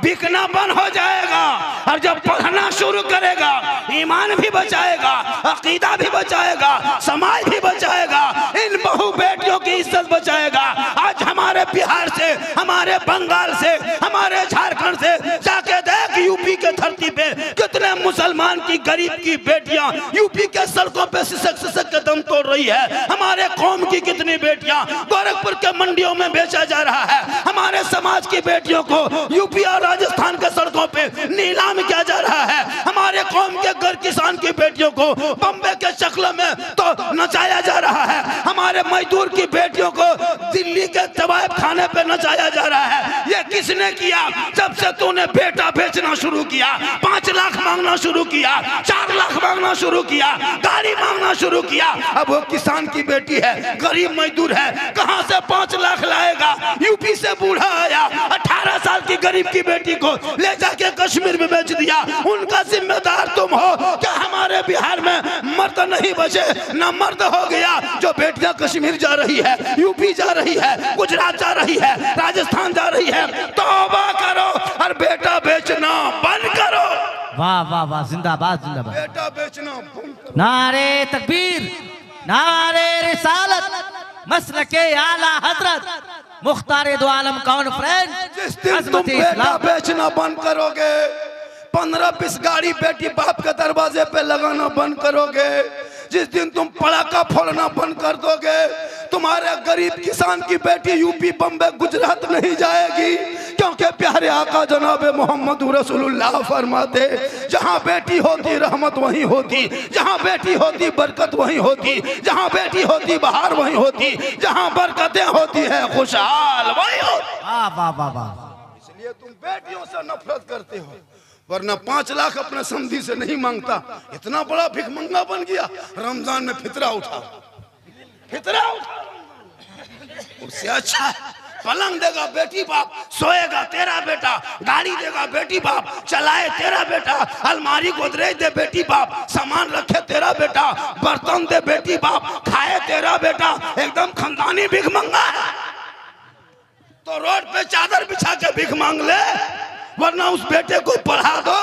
बिकना बंद हो जाएगा, और जब पढ़ना शुरू करेगा, ईमान भी बचाएगा, अकीदा भी बचाएगा, समाज भी बचाएगा, इन बहु बेटियों की इज्जत बचाएगा। आज हमारे बिहार से, हमारे बंगाल से, हमारे झारखंड से जाके देख यूपी के धरती पे कितने मुसलमान की गरीब की बेटियां यूपी के सड़कों पे सिसक के दम तोड़ रही है। हमारे कौम की कितनी बेटियां गोरखपुर के मंडियों में बेचा जा रहा है। हमारे समाज की बेटियों को यूपी और राजस्थान के सड़कों पे नीलाम किया जा रहा है। हमारे कौम के घर किसान की बेटियों को बम्बे के चकलों में तो नचाया जा रहा है। हमारे मजदूर की बेटियों को दिल्ली के तवायफ खाने पे नचाया जा रहा है। ये किसने किया? जब से तूने बेटा बेचना शुरू किया, 5 लाख मांगना शुरू किया, 4 लाख मांगना शुरू किया, गाड़ी मांगना शुरू किया। अब वो किसान की बेटी है, गरीब मजदूर है, कहां से 5 लाख लाएगा? यूपी से बूढ़ा आया, 18 साल की गरीब की बेटी को ले जाके कश्मीर में बेच दिया। उनका जिम्मेदार तुम हो। क्या हमारे बिहार में मर्द नहीं बचे? न मर्द हो गया जो बेटियां कश्मीर जा रही है, यूपी जा रही है, गुजरात जा रही है, राजस्थान जा रही है। तौबा करो और बेटा बेचना बंद करो। वाह वाह वाह, जिंदाबाद जिंदाबाद। बेटा बेचना बंद करो। नारे तकबीर, नारे रिसालत, मसलके आला हजरत, मुख्तार दो आलम कॉन्फ्रेंस। जिस दिन तुम बेटा बेचना बंद करोगे, 15-20 गाड़ी बेटी बाप के दरवाजे पे लगाना बंद करोगे, जिस दिन तुम पड़ाका फोड़ना बंद कर दोगे, तुम्हारे गरीब किसान की बेटी यूपी बम्बे गुजरात नहीं जाएगी। क्योंकि प्यारे आका जनाब मोहम्मद रसूलुल्लाह फरमाते, जहाँ बेटी होती रहमत वहीं होती, जहाँ बेटी होती बरकत वहीं होती, जहाँ बेटी होती बहार वहीं होती, जहाँ बरकतें होती है खुशहाल वहीं होती। वाह वाह वाह वाह। इसलिए तुम बेटियों से नफरत करते हो, वरना 5 लाख अपने समधी से नहीं मांगता। इतना बड़ा भिखमंगा बन गया, रमजान में फितरा उठा, फितरा उठा। उससे अच्छा पलंग देगा बेटी बाप, सोएगा तेरा बेटा, गाड़ी देगा बेटी बाप, चलाए तेरा बेटा, अलमारी गोदरेज दे बेटी बाप, सामान रखे तेरा बेटा, बर्तन दे बेटी बाप, खाए तेरा बेटा, एकदम खानदानी भिखमंगा है। तो रोड पे चादर बिछा के भीख मांग ले, वरना उस बेटे को पढ़ा दो।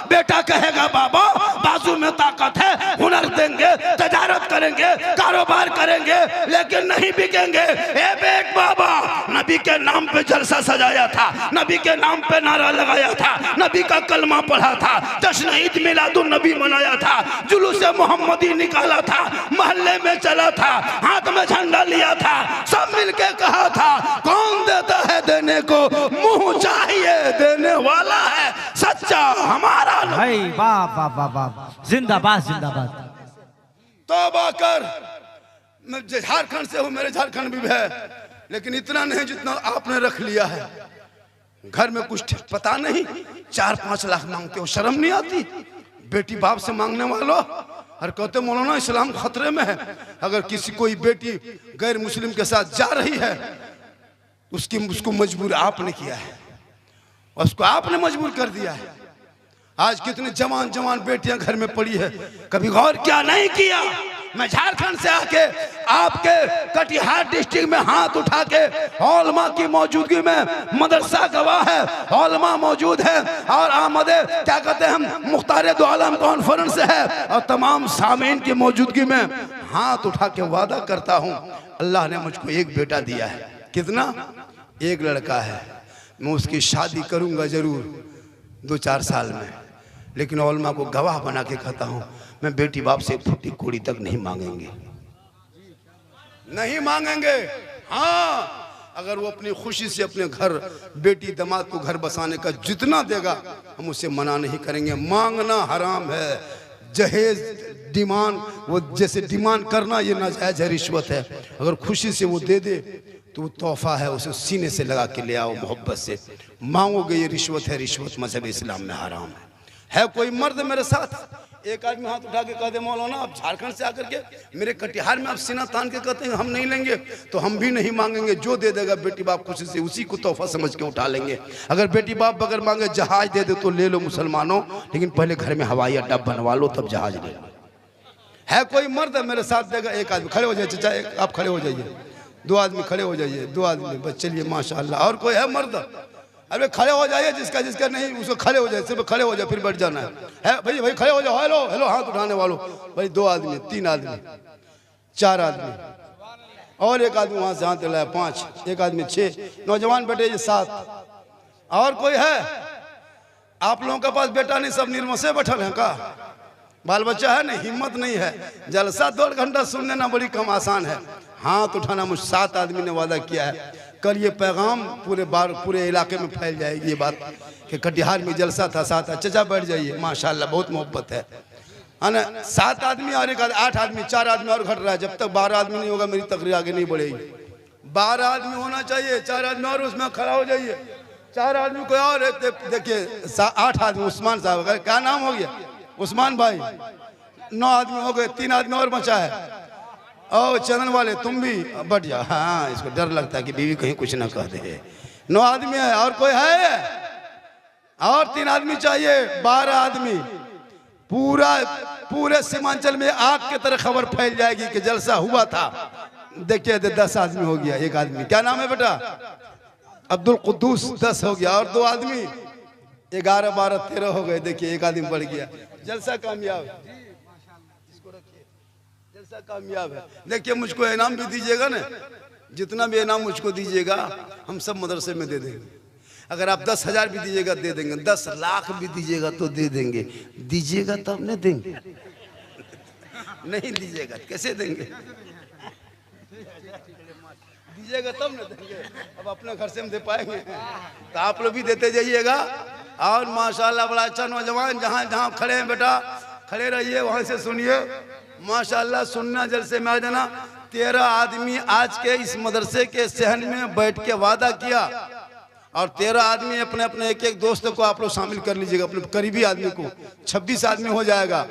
बेटा कहेगा बाबा बाजू में ताकत है, हुनर देंगे, तजारत करेंगे, कारोबार करेंगे, लेकिन नहीं बिकेंगे। ए बेट बाबा, नबी के नाम पे जलसा सजाया था, नबी के नाम पे नारा लगाया था, नबी का कलमा पढ़ा था, जश्न ईद मिलादुन नबी मनाया था, जुलूस मोहम्मदी निकाला था, मोहल्ले में चला था, हाथ में झंडा लिया था, सब मिलके कहा था कौन देता है देने को, मुंह चाहिए देने वाला है सच्चा हमारा। भाई वाह वाह वाह वाह, जिंदाबाद जिंदाबाद। तौबा कर, मैं झारखंड से हूँ, मेरे झारखंड भी है, लेकिन इतना नहीं जितना आपने रख लिया है। घर में कुछ पता नहीं, 4-5 लाख मांगते हो, शर्म नहीं आती? बेटी बाप से मांगने वालों, और कहते मौलाना इस्लाम खतरे में है। अगर किसी कोई बेटी गैर मुस्लिम के साथ जा रही है, उसको मजबूर आपने किया है, उसको आपने मजबूर कर दिया है। आज कितनी जवान जवान बेटियां घर में पड़ी है, कभी गौर क्या नहीं किया? मैं झारखंड से आके आपके कटिहार डिस्ट्रिक्ट में हाथ उठा के, औलमा की मौजूदगी में मदरसा गवाह है, औलमा मौजूद है, और आमदे क्या कहते हैं हम मुख्तार दो आलम कॉन्फ्रेंस है, और तमाम सामीन की मौजूदगी में हाथ उठा के वादा करता हूँ, अल्लाह ने मुझको एक बेटा दिया है। कितना? एक लड़का है। मैं उसकी शादी करूंगा जरूर 2-4 साल में, लेकिन औलमा को गवाह बना के कहता हूं, मैं बेटी बाप से फूटी कोड़ी तक नहीं मांगेंगे, नहीं मांगेंगे। हाँ, अगर वो अपनी खुशी से अपने घर बेटी दामाद को घर बसाने का जितना देगा हम उसे मना नहीं करेंगे। मांगना हराम है, जहेज डिमांड, वो जैसे डिमांड करना ये नाजायज है, रिश्वत है। अगर खुशी से वो दे दे तो वो तोहफा है, उसे सीने से लगा के ले आओ मोहब्बत से। मांगोगे ये रिश्वत है, रिश्वत मजहब इस्लाम में हराम है। कोई मर्द मेरे साथ? एक आदमी हाथ उठा के कह दे मौलाना आप झारखंड से आकर के मेरे कटिहार में आप सीना तान के कहते हैं हम नहीं लेंगे, तो हम भी नहीं मांगेंगे। जो दे देगा बेटी बाप खुशी से उसी को तोहफा समझ के उठा लेंगे। अगर बेटी बाप बगैर मांगे जहाज दे दे तो ले लो मुसलमानों, लेकिन पहले घर में हवाई अड्डा बनवा लो तब जहाज ले लो। है कोई मर्द मेरे साथ देगा? एक आदमी खड़े हो जाए, चाचा आप खड़े हो जाइए, 2 आदमी खड़े हो जाइए, 2 आदमी बस, चलिए माशाल्लाह। और कोई है मर्द? अरे खड़े हो जाइए, जिसका जिसका नहीं उसको खड़े हो जाए, सिर्फ खड़े हो जाए फिर बैठ जाना है भाई, भाई खड़े हो जाओ। हेलो हेलो हाथ उठाने वालों भाई, 2 आदमी, 3 आदमी, 4 आदमी, और एक आदमी वहां से हाथ दिलाया, 5, एक आदमी 6, नौजवान बेटे 7। और कोई है? आप लोगों के पास बेटा नहीं, सब निर्मसे बैठल है का? बाल बच्चा है नहीं, हिम्मत नहीं है। जलसा 2 घंटा सुन लेना बड़ी कम आसान है। हाथ उठाना मुझ 7 आदमी ने वादा किया है, कल ये पैगाम पूरे इलाके में फैल जाएगी ये बात कि कटिहार में जलसा था। 7 चचा बैठ जाइए, माशाल्लाह बहुत मोहब्बत है ना। 7 आदमी और 8 आदमी, 4 आदमी और घट रहा है। जब तक 12 आदमी नहीं होगा मेरी तकरीर आगे नहीं बढ़ेगी। 12 आदमी होना चाहिए, 4 आदमी और उसमें खड़ा हो जाइए। 4 आदमी कोई और देखिए, 8 आदमी, उस्मान साहब का क्या नाम हो गया? उस्मान भाई। 9 आदमी हो गए, 3 आदमी और बचा है। ओ चैनल वाले तुम भी बढ़ जाओ। हाँ, इसको डर लगता है कि बीवी कहीं कुछ ना कह दे। 9 आदमी है, और कोई है? और 3 आदमी चाहिए, 12 आदमी। पूरे सीमांचल में आग की तरह खबर फैल जाएगी कि जलसा हुआ था। देखिए 10 आदमी हो गया। एक आदमी, क्या नाम है बेटा? अब्दुल कुद्दूस, 10 हो गया। और 2 आदमी, 11, 12, 13 हो गए। देखिए एक आदमी बढ़ गया। जलसा कामयाब, जलसा कामयाब है। देखिए मुझको इनाम भी दीजिएगा ना, जितना भी इनाम मुझको दीजिएगा हम सब मदरसे में दे देंगे। अगर आप 10,000 भी दीजिएगा दे देंगे, 10 लाख भी दीजिएगा तो दे देंगे। दीजिएगा तब न देंगे, नहीं दीजिएगा कैसे देंगे? दीजिएगा तब न देंगे। अब अपने घर से हम दे पाएंगे, तो आप लोग भी देते जाइएगा। और माशाल्लाह बड़ा अच्छा नौजवान, जहाँ जहाँ खड़े हैं बेटा खड़े रहिए, वहाँ से सुनिए। माशाल्लाह सुनना जलसे में आ जाना। 13 आदमी आज के इस मदरसे के सहन में बैठ के वादा किया, और 13 आदमी अपने अपने एक दोस्त को आप लोग शामिल कर लीजिएगा, अपने करीबी आदमी को। 26 आदमी हो जाएगा।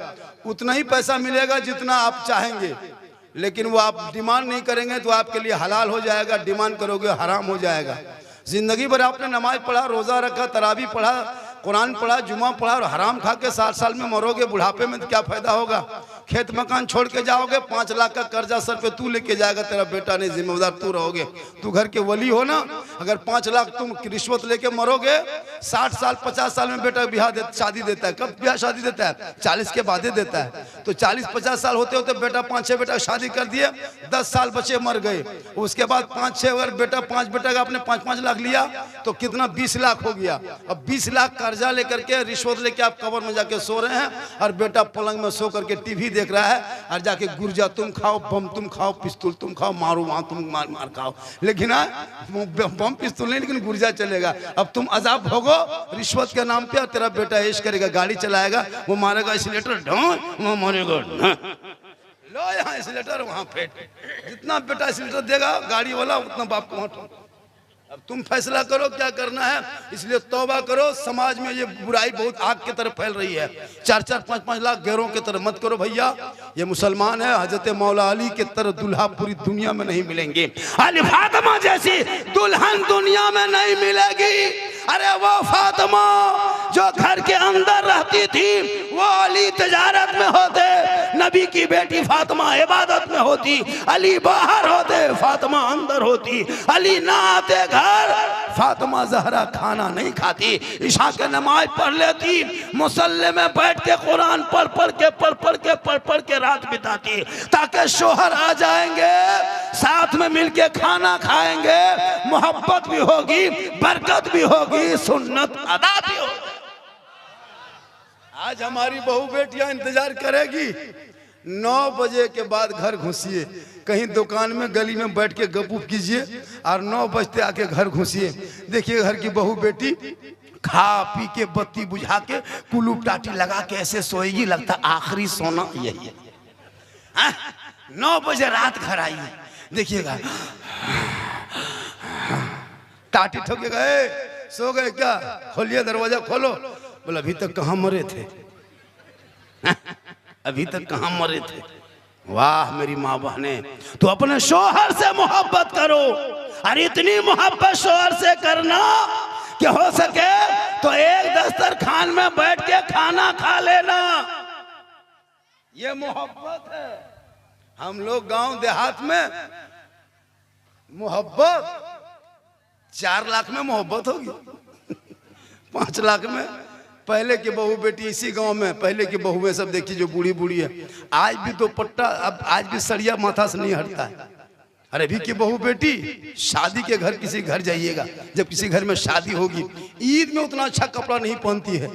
उतना ही पैसा मिलेगा जितना आप चाहेंगे, लेकिन वो आप डिमांड नहीं करेंगे तो आपके लिए हलाल हो जाएगा, डिमांड करोगे हराम हो जाएगा। जिंदगी भर आपने नमाज पढ़ा, रोज़ा रखा, तरावी पढ़ा, कुरान पढ़ा, जुमा पढ़ा और हराम खा के 60 साल में मरोगे, बुढ़ापे में तो क्या फायदा होगा? खेत मकान छोड़ के जाओगे, 5 लाख का कर्जा सर पे तू लेके जाएगा, तेरा बेटा नहीं, जिम्मेदार तू रहोगे। तू घर के वली हो ना। अगर 5 लाख तुम रिश्वत लेके मरोगे, 60 साल 50 साल में बेटा शादी देता है। कब ब्याह शादी देता है? 40 के बाद ही देता है। तो 40-50 साल होते होते बेटा 5-6 बेटा शादी कर दिए, 10 साल बच्चे मर गए। उसके बाद 5-6 अगर बेटा 5 बेटा का आपने 5-5 लाख लिया तो कितना 20 लाख हो गया। अब 20 लाख कर्जा लेकर के रिश्वत लेके आप कब्र में जाके सो रहे हैं और बेटा पलंग में सो करके टीवी देख रहा है और जाके गुर्जा तुम खाओ, बम तुम खाओ, पिस्तौल तुम खाओ, मारो वहां तुम मार खाओ। लेकिन बम पिस्तौल नहीं, लेकिन गुर्जा चलेगा। अब तुम अजाब भोगो रिश्वत के नाम पे। तेरा बेटा ऐश करेगा, गाड़ी चलाएगा, वो मारेगा एक्सीलेटर ढों, वो मारेगा लो यहाँ एक्सीलेटर वहां फेंक। जितना बेटा एक्सीलेटर देगा गाड़ी वाला उतना बाप को वहां ठोक। अब तुम फैसला करो क्या करना है। इसलिए तौबा करो। समाज में ये बुराई बहुत आग की तरफ फैल रही है। 4-4, 5-5 लाख गैरों की तरफ मत करो भैया। ये मुसलमान है। हजरत मौला अली के तरह दुल्हा पूरी दुनिया में नहीं मिलेंगे। अली फातिमा जैसी दुल्हन दुनिया में नहीं मिलेगी। अरे वो फातिमा जो घर के अंदर रहती थी, वो अली तिजारत में होते। नबी की बेटी फातिमा इबादत में होती, अली बाहर होते, फातिमा अंदर होती। अली ना आते घर, फातिमा जहरा खाना नहीं खाती, इशा के नमाज पढ़ लेती, मुसल्ले में बैठ के कुरान पढ़ के रात बिताती, ताकि शोहर आ जाएंगे, साथ में मिलके खाना खाएंगे, मोहब्बत भी होगी, बरकत भी होगी, सुन्नत अदा भी होगी। आज हमारी बहू बेटियां इंतजार करेगी। 9 बजे के बाद घर घुसिए, कहीं दुकान में गली में बैठ के गपू कीजिए और 9 बजते आके घर घुसिए। देखिए घर की बहू बेटी खा पी के बत्ती बुझा के कुलूप टाटी लगा के ऐसे सोएगी, लगता आखिरी सोना यही है। 9 बजे रात घर आई, देखिएगा टाटी ठोके गए, सो गए क्या? खोलिए दरवाजा, खोलो। बोला अभी तक कहाँ मरे थे? अभी तक कहाँ मरे थे? वाह मेरी माँ बहने, तो अपने शोहर से मोहब्बत करो। और इतनी मोहब्बत शोहर से करना कि हो सके तो एक दस्तरखान में बैठ के खाना खा लेना। ये मोहब्बत है। हम लोग गांव देहात में मोहब्बत 4 लाख में मोहब्बत होगी, 5 लाख में। पहले की बहू बेटी इसी गांव में, पहले की बहुएं सब देखिए जो बूढ़ी बूढ़ी है, आज भी तो पट्टा, अब आज भी सरिया माथा से नहीं हटता है। अरे अभी की बहू बेटी शादी के घर, किसी घर जाइएगा, जब किसी घर में शादी होगी, ईद में उतना अच्छा कपड़ा नहीं पहनती है,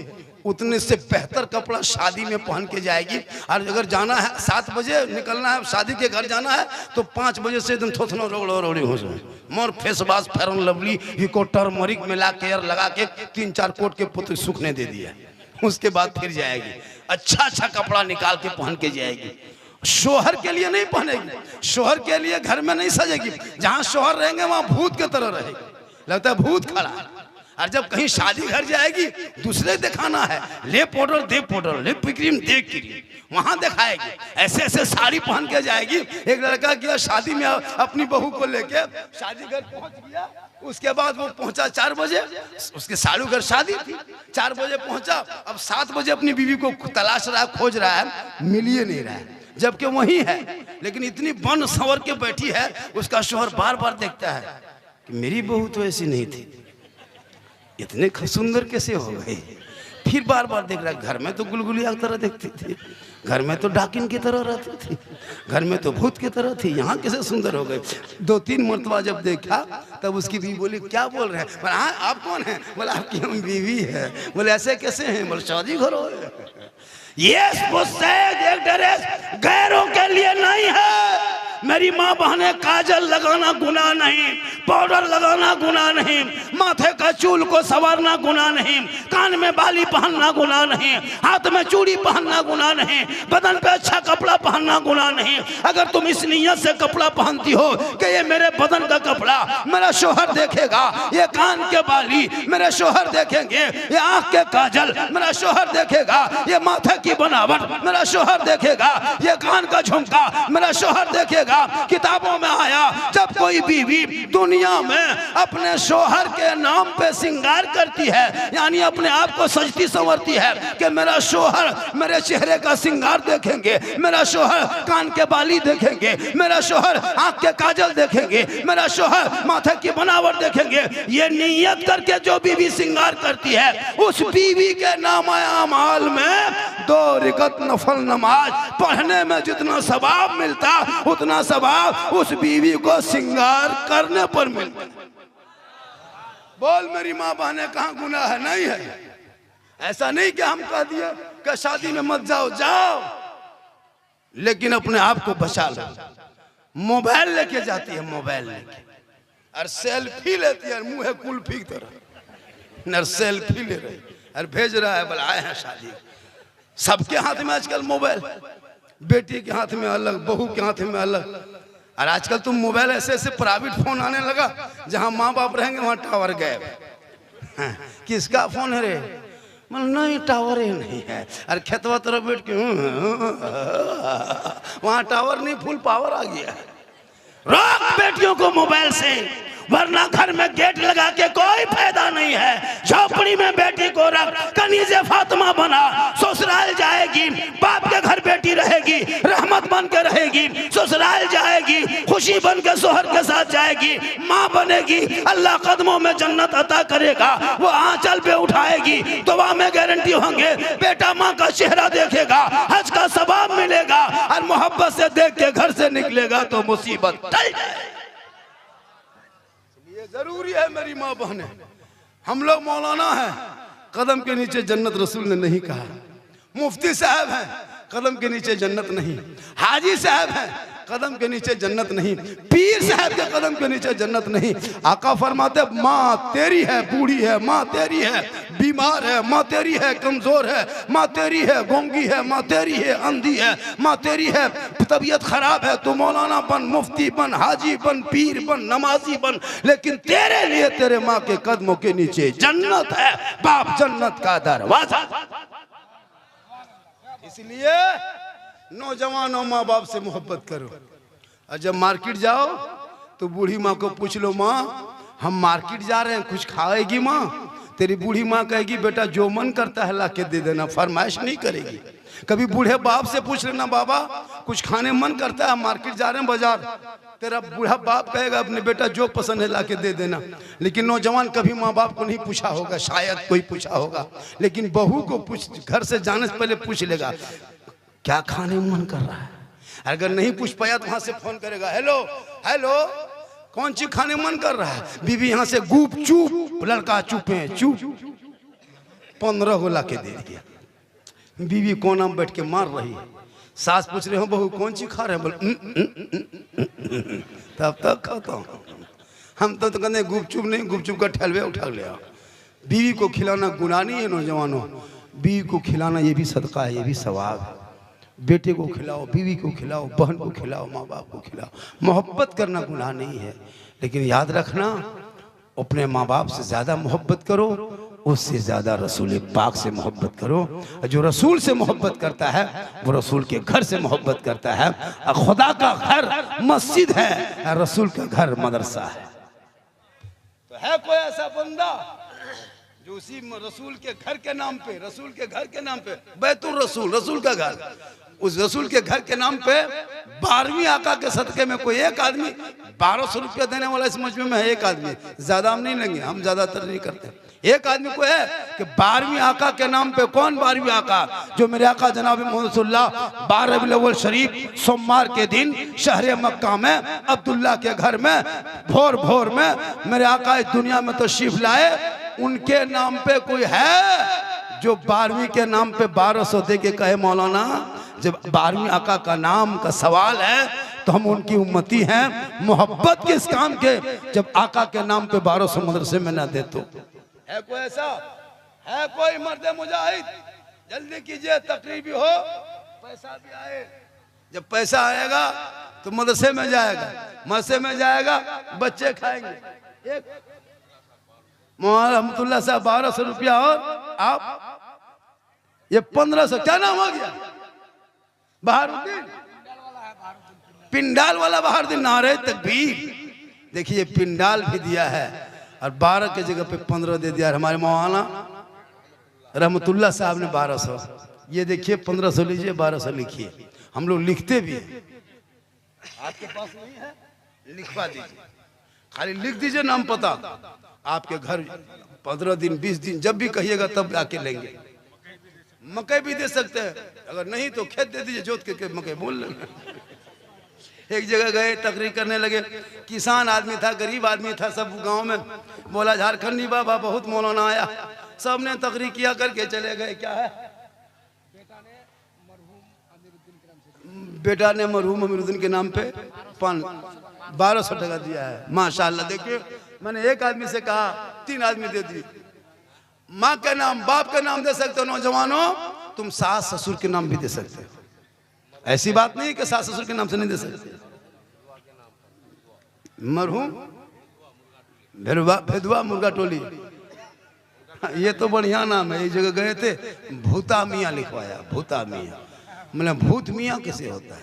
उतने से बेहतर कपड़ा शादी में पहन के जाएगी। और अगर जाना है 7 बजे निकलना है, शादी के घर जाना है, तो 5 बजे से एकदम थोथना रोड़ी हो जाए, मोर फेसवाश फेरन लवली इको टर्मरिक मिला के लगा के 3-4 कोट के पुत्र सूखने दे दिया। उसके बाद फिर जाएगी, अच्छा कपड़ा निकाल के पहन के जाएगी। शोहर के लिए नहीं पहनेगी, शोहर के लिए घर में नहीं सजेगी। जहां शोहर रहेंगे वहां भूत की तरह रहेगी, लगता है भूत खड़ा है। और जब कहीं शादी घर जाएगी, दूसरे दिखाना है, ले पाउडर दे पाउडर, ले क्रीम दे क्रीम, वहां दिखाएगी। ऐसे ऐसे साड़ी पहन के जाएगी। एक लड़का गया शादी में अपनी बहू को लेके, शादी घर पहुंच गया। उसके बाद वो पहुंचा 4 बजे, उसके सालू घर शादी थी, 4 बजे पहुंचा। अब 7 बजे अपनी बीवी को तलाश रहा है, खोज रहा है, मिल ही नहीं रहा है, जबकि वही है। लेकिन इतनी बन संवर के बैठी है, उसका शोहर बार बार देखता है कि मेरी बहू तो ऐसी नहीं थी, इतने सुंदर कैसे हो गई। फिर बार बार देख रहा, घर में तो गुलगुलिया की तरह देखती थी, घर में तो डाकिन की तरह रहती थी, घर में तो भूत की तरह थी, यहाँ कैसे सुंदर हो गई। 2-3 मरतबा जब देखा, तब उसकी बीवी बोली क्या बोल रहे हैं? बोला हाँ आप कौन हैं? बोला आपकी हम बीवी है। बोले ऐसे कैसे हैं? बोले शादी घर हो। ये ड्रेस गैरों के लिए नहीं है, मेरी माँ बहने, काजल लगाना गुनाह नहीं, पाउडर लगाना गुनाह नहीं, माथे का चूल को संवारना गुनाह नहीं, कान में बाली पहनना गुनाह नहीं, हाथ में चूड़ी पहनना गुनाह नहीं, बदन पे अच्छा कपड़ा पहनना गुनाह नहीं। अगर तुम इस नियत से कपड़ा पहनती हो कि ये मेरे बदन का कपड़ा मेरा शोहर देखेगा, ये कान के बाली मेरे शोहर देखेंगे, ये आंख के काजल मेरा शोहर देखेगा, ये माथे की बनावट मेरा शोहर देखेगा, ये कान का झुमका मेरा शोहर देखेगा। किताबों में आया जब कोई बीवी दुनिया में अपने शोहर के नाम पे श्रृंगार करती है, यानी अपने आप को सजती संवरती है कि मेरा शोहर मेरे चेहरे का श्रृंगार देखेंगे, मेरा शोहर कान के बाली देखेंगे, मेरा शोहर आंख के काजल देखेंगे, मेरा शोहर माथे की बनावट देखेंगे, ये नियत करके जो बीवी श्रृंगार करती है, उस बीवी के नामाए अमाल में 2 रकात नफल नमाज पढ़ने में जितना सवाब मिलता, उतना सवाब उस बीवी को श्रृंगार करने पर मिलता। बोल मेरी माँ बहने, कहाँ गुनाह है? नहीं है। ऐसा नहीं कि हम कह दिए कि शादी में मत जाओ, जाओ, लेकिन अपने आप को बचा लो। मोबाइल लेके जाती है, मोबाइल लेके, और सेल्फी लेती है, मुंह है कुल्फी की तरह, और सेल्फी ले रही और भेज रहा है, बोला आए हैं शादी। सबके हाथ में आजकल मोबाइल, बेटी के हाथ में अलग, बहू के हाथ में अलग। और आजकल तुम मोबाइल ऐसे ऐसे प्राइवेट फोन आने लगा, जहां माँ बाप रहेंगे वहां टावर गए। हाँ, किसका फोन है रे? नहीं, टावर ही नहीं है। अरे खेतवा तरफ बैठ के वहां टावर नहीं, फुल पावर आ गया। रोक बेटियों को मोबाइल से, वरना घर में गेट लगा के कोई फायदा नहीं है। झोपड़ी में बेटी को रख, कनीज़े फातिमा बना, ससुराल जाएगी, बाप के घर बेटी रहेगी, रहमत बन के रहेगी, ससुराल जाएगी, खुशी बन के सोहर के साथ जाएगी, माँ बनेगी, अल्लाह कदमों में जन्नत अता करेगा, वो आंचल पे उठाएगी, दुआ में गारंटी होंगे, बेटा माँ का चेहरा देखेगा, हज का सवाब मिलेगा, और मोहब्बत से देख के घर से निकलेगा तो मुसीबत टल जाएगी। जरूरी है मेरी माँ बहने, हम लोग मौलाना हैं, कदम के नीचे जन्नत रसूल ने नहीं कहा। मुफ्ती साहब हैं, कदम के नीचे जन्नत नहीं। हाजी साहब हैं, कदम के नीचे जन्नत नहीं। पीर साहब के कदम के नीचे जन्नत नहीं। आका फरमाते माँ तेरी है बूढ़ी है, माँ तेरी है बीमार है, माँ तेरी है कमजोर है, माँ तेरी है गूंगी है, माँ तेरी है अंधी है, माँ तेरी है तबीयत खराब है, तू मौलाना बन, मुफ्ती बन, हाजी बन, पीर बन, नमाजी बन, लेकिन तेरे लिए तेरे माँ के कदमों के नीचे जन्नत है, बाप जन्नत का दरवाजा। इसलिए नौजवानों माँ बाप से मोहब्बत करो। और जब मार्केट जाओ तो बूढ़ी माँ को पूछ लो, माँ हम मार्केट जा रहे हैं, कुछ खाएगी माँ? तेरी बूढ़ी माँ कहेगी बेटा जो मन करता है ला के दे देना, फरमाइश नहीं करेगी। कभी बूढ़े बाप से पूछ लेना, बाबा कुछ खाने मन करता है, मार्केट जा रहे हैं बाजार, तेरा बूढ़ा बाप कहेगा अपने बेटा जो पसंद है ला के दे देना। लेकिन नौजवान कभी माँ बाप को नहीं पूछा होगा, शायद कोई पूछा होगा, लेकिन बहू को पूछ, घर से जाने से पहले पूछ लेगा क्या खाने में मन कर रहा है। अगर नहीं पूछ पाया तो वहां से फोन करेगा, हेलो हेलो कौन चीज खाने में मन कर रहा है। बीवी यहाँ से गुप चुप, लड़का चुपे चुप, 15 को ला के दे दिया। बीवी कोना में बैठ के मार रही है, सास पूछ रहे हो बहू कौन चीज खा रहे हैं, बोल तब तक खाता हूँ। हम तो कहते गुपचुप नहीं, गुपचुप का ठलवे उठा लिया। बीवी को खिलाना गुनाह नहीं है नौजवानों, बीवी को खिलाना ये भी सदका है, ये भी सवाब है। बेटे को खिलाओ, बीवी को खिलाओ, बहन को खिलाओ, माँ बाप को खिलाओ। मोहब्बत करना गुनाह नहीं है, लेकिन याद रखना अपने माँ बाप से ज़्यादा मोहब्बत करो, उससे ज़्यादा रसूल पाक से मोहब्बत करो। जो रसूल से मोहब्बत करता है वो रसूल के घर से मोहब्बत करता है। खुदा का घर मस्जिद है, रसूल का घर मदरसा है। तो है कोई ऐसा बंदा जो उसी रसूल के घर के नाम पे, रसूल के घर के नाम पे, बैतुल रसूल, रसूल का घर, उस रसूल के घर के नाम पे 12वीं आका के सदके में कोई एक आदमी 1200 रुपया देने वाला इस मजमे में है। एक आदमी, ज्यादा हम नहीं लेंगे, हम ज्यादातर नहीं करते। एक आदमी को है कि 12वीं आका के नाम पे, कौन 12वीं आका? जो मेरे आका जनाब मोहम्मद रसूलुल्लाह 12 रबीउल अव्वल शरीफ सोमवार के दिन शहर मक्का में अब्दुल्ला के घर में भोर भोर में मेरे आका इस दुनिया में तशरीफ लाए। उनके नाम पे कोई है जो 12वीं के नाम पे 1200 दे के कहे मौलाना जब 12वीं आका का नाम का सवाल है तो हम उनकी उम्मती हैं। मोहब्बत के इस काम के जब आका के नाम पे 1200 मदरसे में ना दे तो है कोई ऐसा, है कोई मर्द मुजाहिद? जल्दी कीजिए, तकरीर भी हो, पैसा भी आए। जब पैसा आएगा तो मदरसे में जाएगा, मदरसे में जाएगा बच्चे खाएंगे। एक मौलाना रहमतुल्लाह साहब 1200 रुपया और आप ये 1500, क्या नाम हो गया? बहारुद्दीन, पिंडाल वाला बहारुद्दीन। नारे तकबीर। देखिए पिंडाल भी दिया है और 12 के जगह पे 15 दे दिया। हमारे मौलाना रहमतुल्लाह साहब ने 1200। ये देखिए 1500 लीजिए, 1200 लिखिए। हम लोग लिखते भी हैं। आपके पास नहीं है, लिखवा दीजिए, खाली लिख दीजिए नाम पता। आपके घर 15 दिन 20 दिन जब भी कहिएगा तब आके लेंगे। मकई भी दे सकते हैं, अगर नहीं तो खेत दे दीजिए, जोत के मकई बोल लेंगे। एक जगह गए, तकरीर करने लगे। किसान आदमी था, गरीब आदमी था, सब गांव में बोला झारखंडी बाबा बहुत मौलाना आया। सब ने तकरीर किया करके चले गए। क्या है? बेटा ने मरहूम अमीरुद्दीन के नाम पे 1200 टका दिया है। माशाल्लाह। देखिए मैंने एक आदमी से कहा, 3 आदमी दे दिए। माँ के नाम, बाप के नाम दे सकते हो नौजवानों, तुम सास ससुर के नाम भी दे सकते हो। ऐसी बात नहीं कि सास ससुर के नाम से नहीं दे सकते। मरहूम भेदवा मुर्गा टोली, ये तो बढ़िया नाम है। एक जगह गए थे, भूता मियाँ लिखवाया। भूता मियाँ, मतलब भूत मियाँ कैसे होता है?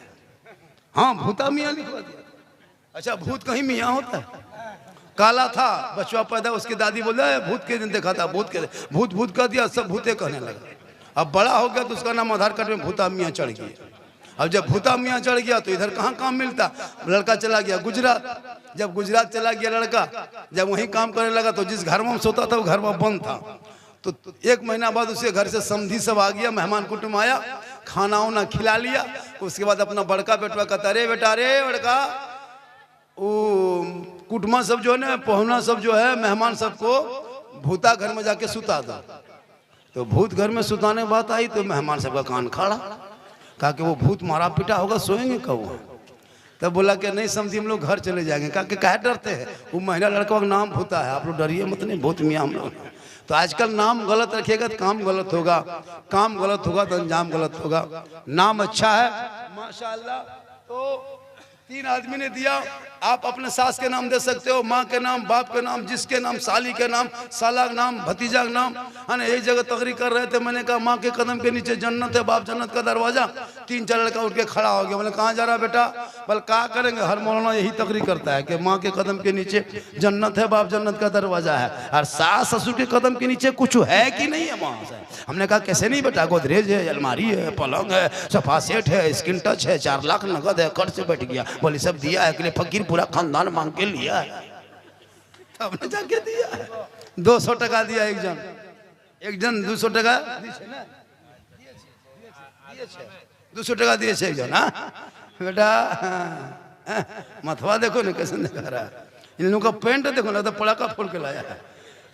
हाँ, भूता मियाँ लिखवा दिया। अच्छा, भूत कहीं मियाँ होता है? काला था, बचवा पैदा, उसकी दादी बोले भूत के दिन देखा था, भूत के भूत भूत कर दिया, सब भूते कहने लगा। अब बड़ा हो गया तो उसका नाम आधार कार्ड में भूता मियाँ चढ़ गया। अब जब भूता मियाँ चढ़ गया तो इधर कहाँ काम मिलता? लड़का चला गया गुजरात। जब गुजरात चला गया लड़का, जब वहीं काम करने लगा तो जिस घर में सोता था वो घर में बंद था। तो 1 महीना बाद उसके घर से समधी सब आ गया, मेहमान कुटुंब आया, खाना वाना खिला लिया। उसके बाद अपना बड़का बेटवा कहता, अरे बेटा, अरे बड़का, वो कुटुंबा सब जो है ना, पहुना सब जो है, मेहमान सबको भूता घर में जाके सुता दो। तो भूत घर में सुताने बात आई तो मेहमान सबका कान खड़ा, कहा कि वो भूत मारा पीटा होगा, सोएंगे कब? तब बोला कि नहीं समझी, हम लोग घर चले जाएंगे। कहा कि काहे डरते हैं? वो महिला लड़का का नाम भूता है, आप लोग डरिए मत, नहीं भूत मियाँ हम लोग। तो आजकल नाम गलत रखिएगा तो काम गलत होगा, काम गलत होगा तो अंजाम गलत होगा। नाम अच्छा है माशाअल्लाह। तो 3 आदमी ने दिया। आप अपने सास के नाम दे सकते हो, माँ के नाम, बाप के नाम, जिसके नाम, साली के नाम, साला के नाम, भतीजा के नाम, है ना। एक जगह तकरीर कर रहे थे, मैंने कहा माँ के कदम के नीचे जन्नत है, बाप जन्नत का दरवाजा। 3-4 लड़का उठ के खड़ा हो गया। बोले कहाँ जा रहा बेटा? बोले क्या करेंगे, हर मौलाना यही तकरीर करता है कि माँ के कदम के नीचे जन्नत है, बाप जन्नत का दरवाजा है। और सास ससुर के कदम के नीचे कुछ है कि नहीं है वहाँ से? हमने कहा कैसे नहीं बेटा, गोदरेज है, अलमारी है, पलंग है, सोफा सेट है, स्क्रीन टच है, 4 लाख नगद है, कर्ज से बैठ गया। बोले सब दिया है कि नहीं? फकीर पूरा खानदान मांग के लिया है, हमने जाके दिया है। 200 टका दिया एक जन 200 टका 200 टका दिए एक जन। हाँ बेटा, मथवा देखो ना कैसे दिखा रहा है। इन लोगों का पेंट देखो ना, तो पड़ाका फोड़ के लाया है।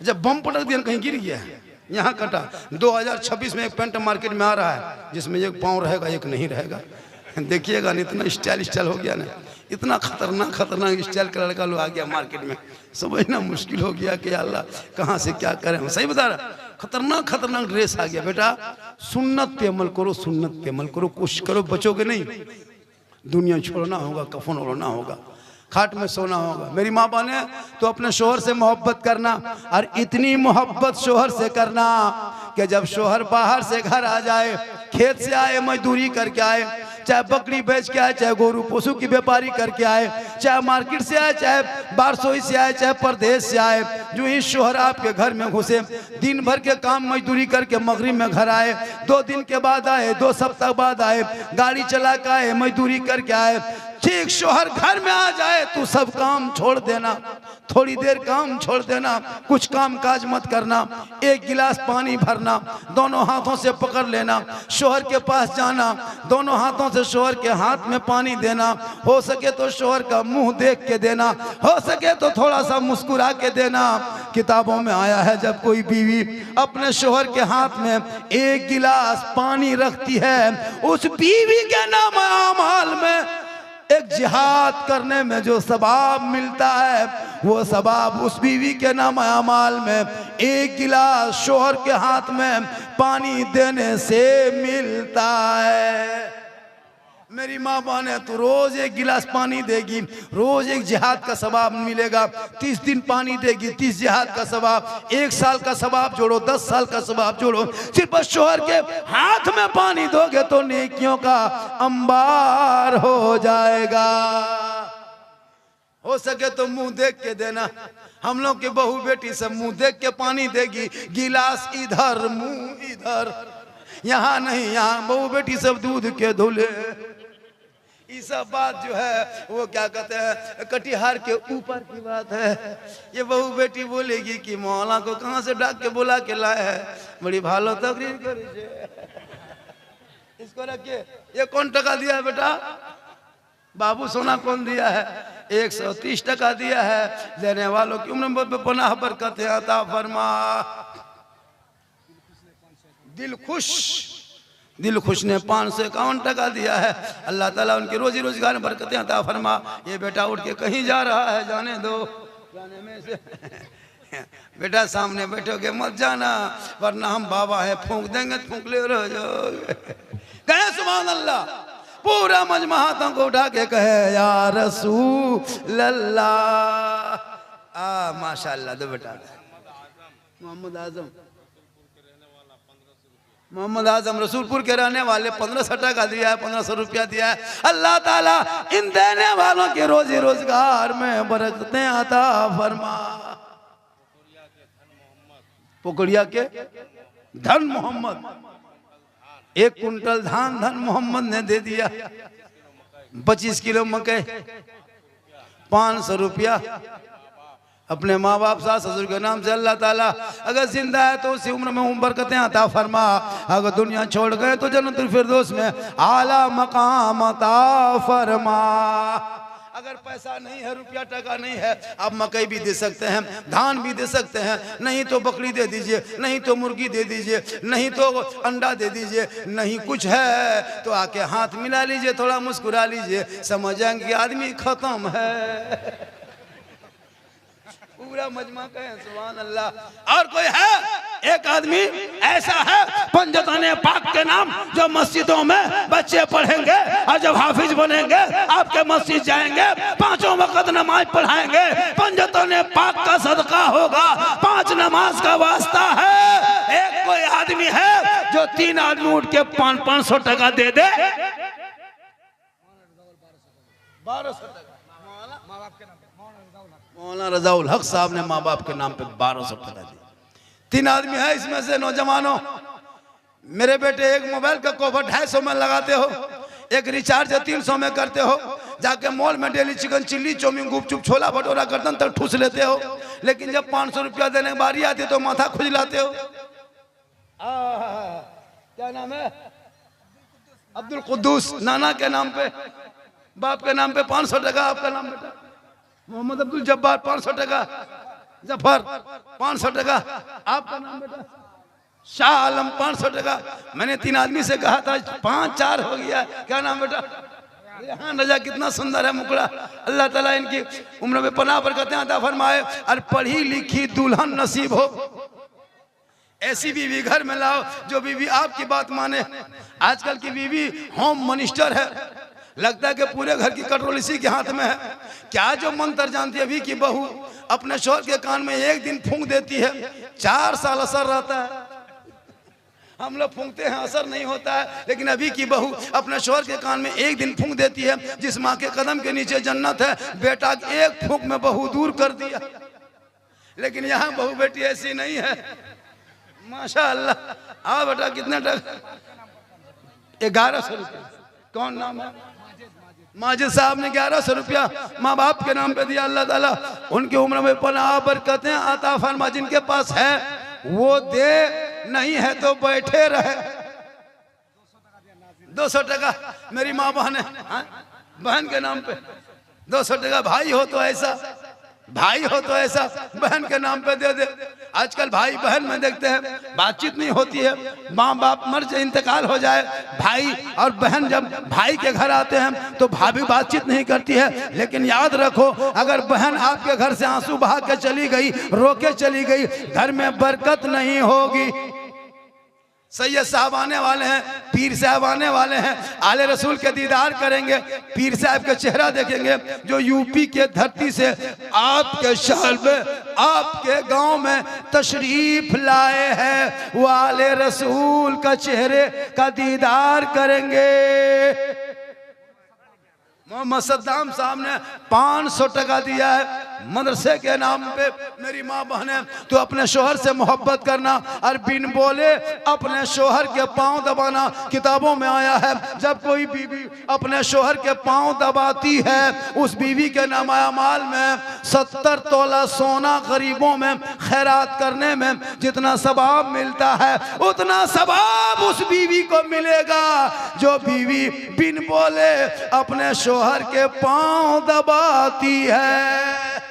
जब बम पटक दिया कहीं गिर गया है, यहाँ कटा। 2026 में एक पेंट मार्केट में आ रहा है जिसमें एक पाँव रहेगा, एक नहीं रहेगा। देखिएगा ना, इतना स्टाइल हो गया ना, इतना खतरनाक स्टाइल का लड़का लोग आ गया मार्केट में। समझना मुश्किल हो गया कि अल्लाह कहाँ से क्या करें। हम सही बता रहा, खतरनाक ड्रेस आ गया। बेटा सुन्नत पे अमल करो, सुन्नत पे अमल करो, कोशिश करो, बचोगे नहीं। दुनिया छोड़ना होगा, कफन ओढ़ना होगा, खाट में सोना होगा। मेरी माँ बने तो अपने शोहर से मोहब्बत करना, और इतनी मोहब्बत शोहर से करना कि जब शोहर बाहर से घर आ जाए, खेत से आए, मजदूरी करके आए, चाहे बकरी बेच के आए, चाहे गोरू पशु की व्यापारी करके आए, चाहे मार्केट से आए, चाहे बारसोई से आए, चाहे परदेश से आए, जो ही शोहर आपके घर में घुसे, दिन भर के काम मजदूरी करके मगरिब में घर आए, 2 दिन के बाद आए, 2 सप्ताह बाद आए, गाड़ी चला के आए, मजदूरी करके आए, ठीक शोहर घर में आ जाए तो सब काम छोड़ देना, थोड़ी देर काम छोड़ देना, कुछ काम काज मत करना, 1 गिलास पानी भरना, दोनों हाथों से पकड़ लेना, शोहर के पास जाना, दोनों हाथों से शोहर के हाथ में पानी देना, हो सके तो शोहर का मुंह देख के देना, हो सके तो थोड़ा सा मुस्कुरा के देना। किताबों में आया है जब कोई बीवी अपने शोहर के हाथ में 1 गिलास पानी रखती है, उस बीवी के नाम आमाल में एक जिहाद करने में जो सवाब मिलता है वो सवाब उस बीवी के नाम अमाल में एक गिलास शोहर के हाथ में पानी देने से मिलता है। मेरी माँ बहने तो रोज एक गिलास पानी देगी, रोज एक जिहाद का सवाब मिलेगा। 30 दिन पानी देगी, 30 जिहाद का सवाब। 1 साल का सवाब जोड़ो, 10 साल का सवाब जोड़ो। सिर्फ शोहर के हाथ में पानी दोगे तो नेकियों का अंबार हो जाएगा। हो सके तो मुंह देख के देना। हम लोग की बहू बेटी सब मुंह देख के पानी देगी, गिलास इधर मुंह इधर, यहाँ नहीं, यहाँ बहू बेटी सब दूध के धुले। ये सब बात जो है वो क्या कहते हैं कटिहार के ऊपर की बात है। ये बहू बेटी बोलेगी कि मौला को कहाँ से डाक के बुला के लाए है, बड़ी भालो तकरीर करी इसको रखिए। ये कौन टका दिया है बेटा? बाबू सोना कौन दिया है? 130 टका दिया है। देने वालों की उम्र में पनाह बरकत अता फरमा। दिल खुश ने 551 टका दिया है। अल्लाह ताला उनकी रोजी रोजगार में बरकतें अता फरमा। ये बेटा उठ के कहीं जा रहा है, जाने दो, जाने में से बेटा सामने बैठोगे मत जाना, वरना हम बाबा है फूंक देंगे, फूंक ले रह जाओगे। कहे सुभान अल्लाह। पूरा मजमा हाथों को उठा के कहे या रसूल अल्लाह। माशाअल्लाह। दो बेटा मोहम्मद आजम रसूलपुर के रहने वाले 1500 टका दिया है, 1500 रुपया दिया है। अल्लाह ताला इन देने वालों के रोजी रोजगार में बरकतें अता फरमा। पोकड़िया के धन मोहम्मद 1 कुंटल धान धन मोहम्मद ने दे दिया। 25 किलो मकई, 500 रुपया अपने माँ बाप सास ससुर के नाम से। अल्लाह ताला अगर जिंदा है तो उसी उम्र में बरकतें अता फरमा। अगर दुनिया छोड़ गए तो जन्नतुल फिरदौस में आला मकाम अता फरमा। अगर पैसा नहीं है, रुपया टका नहीं है, आप मकई भी दे सकते हैं, धान भी दे सकते हैं, नहीं तो बकरी दे दीजिए, नहीं तो मुर्गी दे दीजिए, नहीं तो अंडा दे दीजिए, नहीं कुछ है तो आके हाथ मिला लीजिए, थोड़ा मुस्कुरा लीजिए, समझ जाएंगे कि आदमी खत्म है। पूरा मजमा कहे सुभान अल्लाह। और कोई है? एक आदमी ऐसा है पंजतने पाक के नाम, जो मस्जिदों में बच्चे पढ़ेंगे और जब हाफिज बनेंगे आपके मस्जिद जाएंगे, 5 वक्त नमाज पढ़ाएंगे, पंजतने पाक का सदका होगा, 5 नमाज का वास्ता है। एक कोई आदमी है जो 3 आदमी उठ के 500 टका दे दे। 1200 टका मौलाना रजाउल हक साहब ने माँ बाप के नाम पे 1200 टका दी। 3 आदमी है इसमें से नौजवानों, मेरे बेटे एक मोबाइल का कवर 250 में लगाते हो, एक रिचार्ज 300 में करते हो, जाके मॉल में डेली चिकन चिल्ली चाउमीन गुपचुप छोला भटूरा गर्दन तक ठूस लेते हो, लेकिन जब 500 रुपया देने की बारी आती है तो माथा खुजलाते हो। क्या नाम है? अब्दुल कुद्दूस। नाना के नाम पे, बाप के नाम पे 500 टका। आपका नाम बेटा? मोहम्मद अब्दुल जब्बार 500 टका। जफर 500 टका। आपका नाम बेटा? शाह आलम 500 टका। मैंने 3 आदमी से कहा था 5-4 हो गया। क्या नाम बेटा? हाँ रजा, कितना सुंदर है मुकड़ा। अल्लाह ताला इनकी उम्र में पनाह बरकतें अता फरमाए और पढ़ी लिखी दुल्हन नसीब हो। ऐसी बीवी घर में लाओ जो बीवी आपकी बात माने। आजकल की बीवी होम मिनिस्टर है, लगता है कि पूरे घर की कंट्रोल इसी के हाथ में है। क्या जो मंत्र जानती है अभी की बहू, अपने शौहर के कान में एक दिन फूंक देती है, 4 साल असर रहता है। हम लोग फूंकते हैं, असर नहीं होता है, लेकिन अभी की बहू अपने शौहर के कान में एक दिन फूंक देती है। जिस माँ के कदम के नीचे जन्नत है, बेटा एक फूंक में बहू दूर कर दिया। लेकिन यहाँ बहू बेटी ऐसी नहीं है, माशाअल्लाह। आओ बेटा, कितने टका? 1100 रुपया। कौन नाम है? माजिद साहब ने 1100 रुपया माँ बाप के नाम पे दिया। अल्लाह ताला उनकी उम्र में पनाह बरकतें अता फरमा। जिनके पास है वो दे, नहीं है तो बैठे रहे। 200 टका मेरी माँ बहन है, बहन के नाम पे 200 टका। भाई हो तो ऐसा भाई हो तो ऐसा बहन के नाम पे दे दे। आजकल भाई बहन में देखते हैं बातचीत नहीं होती है, माँ बाप मर जाए, इंतकाल हो जाए, भाई और बहन जब भाई के घर आते हैं तो भाभी बातचीत नहीं करती है। लेकिन याद रखो, अगर बहन आपके घर से आंसू बहा के चली गई, रो के चली गई, घर में बरकत नहीं होगी। सैयद साहब आने वाले हैं, पीर साहब आने वाले हैं, आले रसूल के दीदार करेंगे, पीर साहब का चेहरा देखेंगे जो यूपी के धरती से आपके शहर में, आपके गांव में तशरीफ लाए हैं। वो आले रसूल का चेहरे का दीदार करेंगे। मोहम्मद सद्दाम साहब ने 500 टका दिया है मदरसे के नाम पे। मेरी माँ बहने, तो अपने शोहर से मोहब्बत करना और बिन बोले अपने शोहर के पांव दबाना। किताबों में आया है, जब कोई बीवी अपने शोहर के पांव दबाती है, उस बीवी के नामाया माल में 70 तोला सोना गरीबों में खैरात करने में जितना सवाब मिलता है, उतना सवाब उस बीवी को मिलेगा जो बीवी बिन बोले अपने शोहर के पांव दबाती है।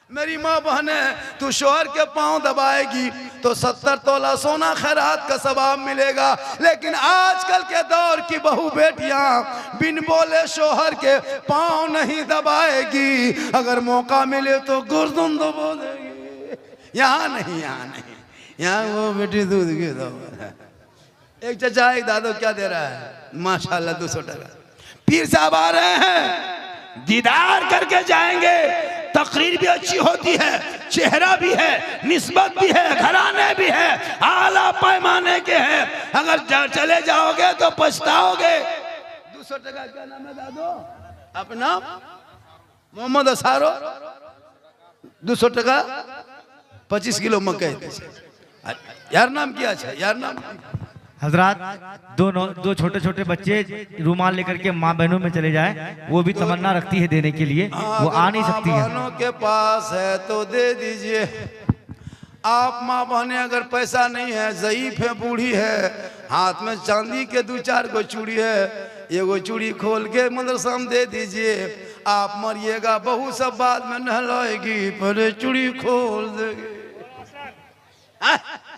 मेरी माँ बहने, तू शोहर के पांव दबाएगी तो 70 तोला सोना खैरात का सवाब मिलेगा। लेकिन आजकल के दौर की बहू बेटियां बिन बोले शोहर के पांव नहीं दबाएगी, अगर मौका मिले तो गर्दन दबा देगी। यहाँ नहीं, यहाँ नहीं, यहाँ वो बेटी दूध की दो। एक चचा एक दादो क्या दे रहा है, माशाल्लाह 200 टका। पीर साहब आ रहे हैं, दीदार करके जाएंगे। तकरीर भी अच्छी होती है, चेहरा भी है, निस्बत भी है, घराने भी है, आला पैमाने के हैं। अगर चले जाओगे तो पछताओगे। 200 टका क्या नाम है दादो? अपना मोहम्मद असारो। 200 टका 25 किलो मकई। यार नाम क्या है? यार नाम हजरात, दो छोटे छोटे बच्चे रुमाल लेकर के माँ बहनों में चले जाए, वो भी तमन्ना रखती है देने के लिए, वो आ नहीं सकती है। बहनों के पास है तो दे दीजिए। आप माँ बहने अगर पैसा नहीं है, ज़ईफ है, बूढ़ी है, हाथ में चांदी के 2-4 गो चूड़ी है, एगो चूड़ी खोल के मदरसा में दे दीजिए। आप मरिएगा, बहू सब बाद में नहलाएगी, पहले चूड़ी खोल देगी।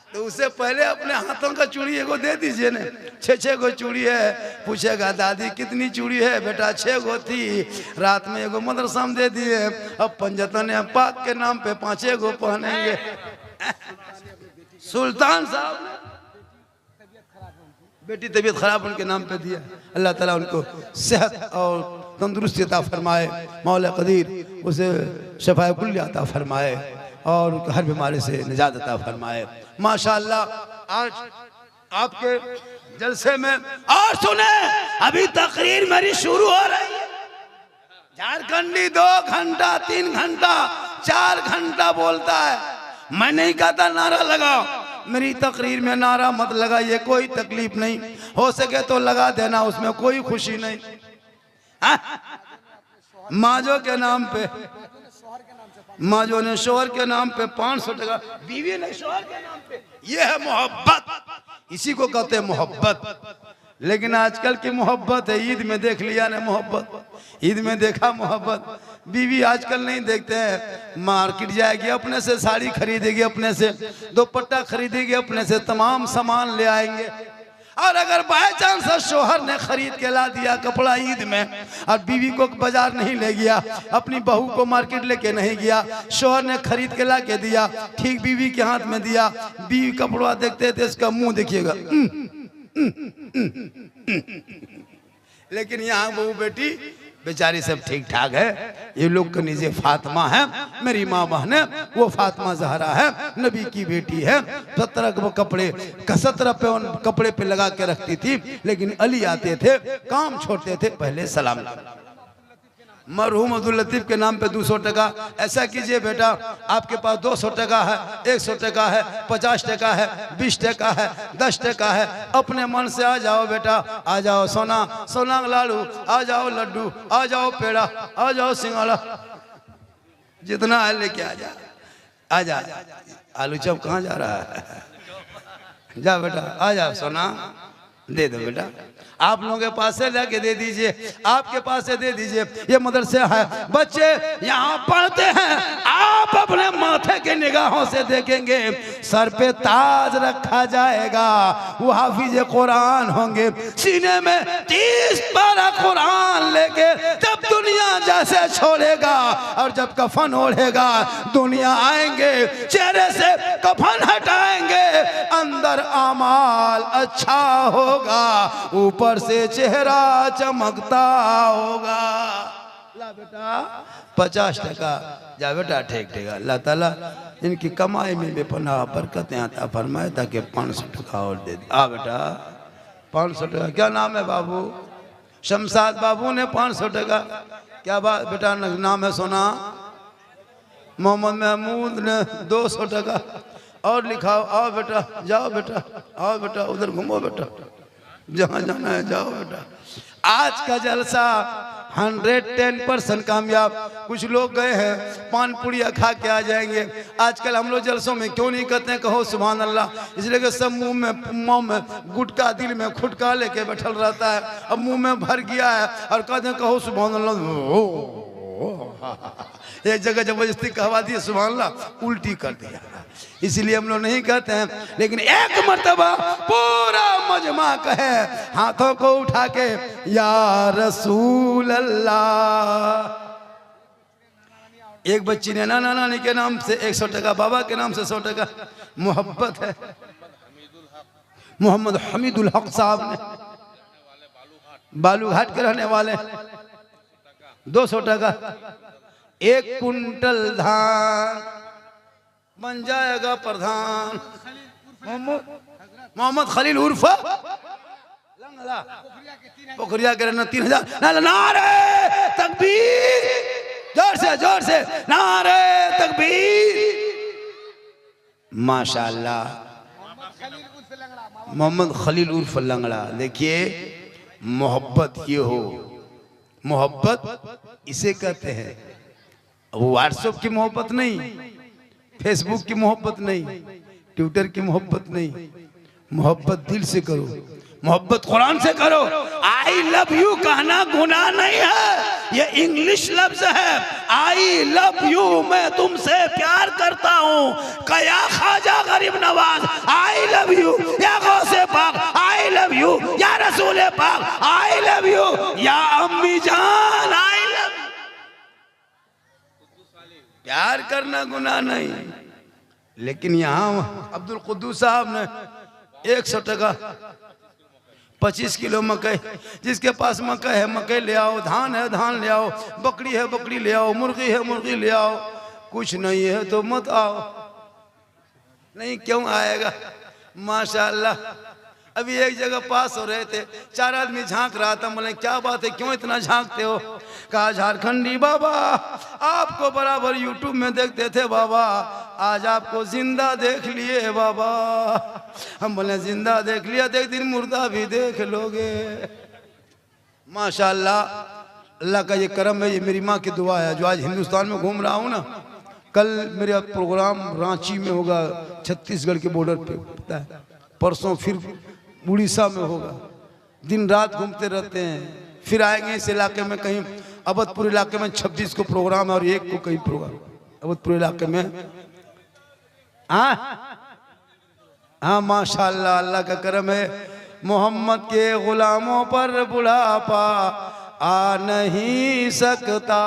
तो उससे पहले अपने हाथों का चूड़ी एगो दे दीजिए ना। 6 गो चूड़ी है, पूछेगा दादी कितनी चूड़ी है? बेटा 6 गो थी, रात में एगो मदरसा में दे दिए, अब पंजतन पाक के नाम पे 5 गो पहनेंगे। सुल्तान साहब बेटी तबीयत खराब उनके नाम पे दिया, अल्लाह ताला उनको सेहत और तंदुरुस्ती अता फरमाए, मौला कदीर उसे शफाए कुल्ली अता फरमाए और हर बीमारी से निजात अता फरमाए। माशाअल्लाह आज आपके जलसे में। और सुने, अभी तकरीर मेरी शुरू हो रही है। झारखंडी 2 घंटा 3 घंटा 4 घंटा बोलता है। मैं नहीं कहता नारा लगाओ, मेरी तकरीर में नारा मत लगाइए, कोई तकलीफ नहीं, हो सके तो लगा देना, उसमें कोई खुशी नहीं। माजो के नाम पे, माजो ने शोहर के नाम पे 500 टका, बीवी ने शोहर के नाम पे। ये है मोहब्बत, इसी को कहते हैं मोहब्बत। लेकिन आजकल की मोहब्बत है, ईद में देख लिया ने मोहब्बत, ईद में देखा मोहब्बत। बीवी आजकल नहीं देखते हैं, मार्केट जाएगी अपने से, साड़ी खरीदेगी अपने से, दुपट्टा खरीदेगी अपने से, तमाम सामान ले आएंगे। और अगर बाय चांस शोहर ने खरीद के ला दिया कपड़ा ईद में और बीवी को बाजार नहीं ले गया, अपनी बहू को मार्केट लेके नहीं गया, शोहर ने खरीद के ला के दिया, ठीक बीवी के हाथ में दिया, बीवी कपड़ा देखते थे इसका मुंह देखिएगा। लेकिन यहाँ बहू बेटी बेचारी सब ठीक ठाक है। ये लोग का निजे फातिमा है, मेरी माँ बहन है, वो फातिमा जहरा है, नबी की बेटी है। 17 कपड़े 17 कपड़े पे लगा के रखती थी, लेकिन अली आते थे, काम छोड़ते थे, पहले सलाम। मरहूम अब्दुल लतीफ के नाम पे 200 टका। ऐसा कीजिए बेटा, आपके पास 200 टका है, 100 टका है, 50 टका है, 20 टका है, 10 टका है, अपने मन से आ जाओ बेटा, आ जाओ सोना, सोना लाडू, आ जाओ लड्डू, आ जाओ पेड़ा, आ जाओ सिंगाड़ा, जितना है लेके आ जा, आ जा। आलू चप कहाँ जा रहा है? जा बेटा, आ जा सोना, दे दो बेटा, आप लोगों के पास से जाके दे दीजिए, आपके पास से दे दीजिए। ये मदरसे है, बच्चे यहाँ पढ़ते हैं। आप अपने माथे के निगाहों से देखेंगे, सर पे ताज रखा जाएगा, वो हाफिज कुरान होंगे, सीने में 30 पारा कुरान लेके जब दुनिया जैसे छोड़ेगा और जब कफन ओढ़ेगा दुनिया आएंगे, चेहरे से कफन हटाएंगे, अंदर अमाल अच्छा होगा, ऊपर से चेहरा चमकता होगा। ला बेटा 50% जा बेटा, ठीक ठीक। अल्लाह ताला इनकी कमाई में बेपनाह बरकतें आता फरमाए, ताकि 500 टका और दे दे। आ बेटा 500 टका। क्या नाम है बाबू? शमशाद बाबू ने 500 टका। क्या बात बेटा नाम है? सोना मोहम्मद महमूद ने 200 टका और लिखाओ। आओ बेटा, जाओ बेटा, आओ बेटा, उधर घूमो बेटा, जहाँ जाना है जाओ बेटा। आज का जलसा 110% कामयाब। कुछ लोग गए हैं पान पुड़िया खा के आ जाएंगे। आजकल हम लोग जलसों में क्यों नहीं कहते हैं कहो सुभान अल्लाह? इसलिए कि सब मुंह में गुटका, दिल में खुटका लेके बैठल रहता है। अब मुंह में भर गया है और कहते हैं कहो सुभान अल्लाह। एक जगह जबरदस्ती कहवा दिए सुभान अल्लाह, उल्टी कर दिया। इसीलिए हम लोग नहीं कहते हैं, लेकिन एक मर्तबा पूरा मजमा कहे हाथों को उठा के या रसूल अल्लाह। एक बच्ची ने नाना नानी के नाम से 100 टका, बाबा के नाम से 100 टका। मोहब्बत है। मोहम्मद हमीदुल हक साहब ने, बालूघाट के रहने वाले, 200 टका। 1 कुंटल धान बन जाएगा प्रधान। मोहम्मद खलील उर्फ लंगड़ा, पोखरिया के रहना 3000। नारे तकबीर, जोर से नारे तकबीर। माशाअल्लाह, मोहम्मद खलील उर्फ लंगड़ा। देखिए मोहब्बत ये हो, मोहब्बत इसे कहते हैं। वो व्हाट्सएप की मोहब्बत नहीं, फेसबुक की मोहब्बत नहीं, ट्विटर की मोहब्बत नहीं। मोहब्बत दिल से करो, मोहब्बत कुरान से करो। आई लव यू कहना गुनाह नहीं है, ये इंग्लिश लफ्ज है। आई लव यू, मैं तुमसे प्यार करता हूँ। कया ख्वाजा गरीब नवाज आई लव यू, या गौसे पाक आई लव यू, या रसूल पाक आई लव यू, या अम्मी जान आई लव। प्यार करना गुनाह नहीं, लेकिन यहाँ अब्दुल कुद्दूस साहब ने 100 टका, 25 किलो मकई। जिसके पास मकई है मकई ले आओ, धान है धान ले आओ, बकरी है बकरी ले आओ, मुर्गी है मुर्गी ले आओ। कुछ नहीं है तो मत आओ। नहीं क्यों आएगा? माशाअल्लाह। अभी एक जगह पास हो रहे थे, 4 आदमी झांक रहा था। बोले क्या बात है, क्यों इतना झांकते हो? कहा झारखंडी बाबा आपको बराबर यूट्यूब में देखते थे बाबा, आज आपको जिंदा देख लिए बाबा। हम बोले जिंदा देख लिया तो एक दिन मुर्दा भी देख लोगे। माशाअल्लाह, अल्लाह का ये करम है, ये मेरी माँ की दुआ है। जो आज हिंदुस्तान में घूम रहा हूँ ना, कल मेरा प्रोग्राम रांची में होगा, छत्तीसगढ़ के बॉर्डर पे, पता है। परसों फिर उड़ीसा में होगा। दिन रात घूमते रहते हैं। फिर आएंगे इस इलाके में, कहीं अवधपुर इलाके में 26 को प्रोग्राम है और 1 को कहीं प्रोग्राम अवधपुर इलाके में। हाँ माशाअल्लाह, अल्लाह का करम है। मोहम्मद के गुलामों पर बुढ़ापा आ नहीं सकता,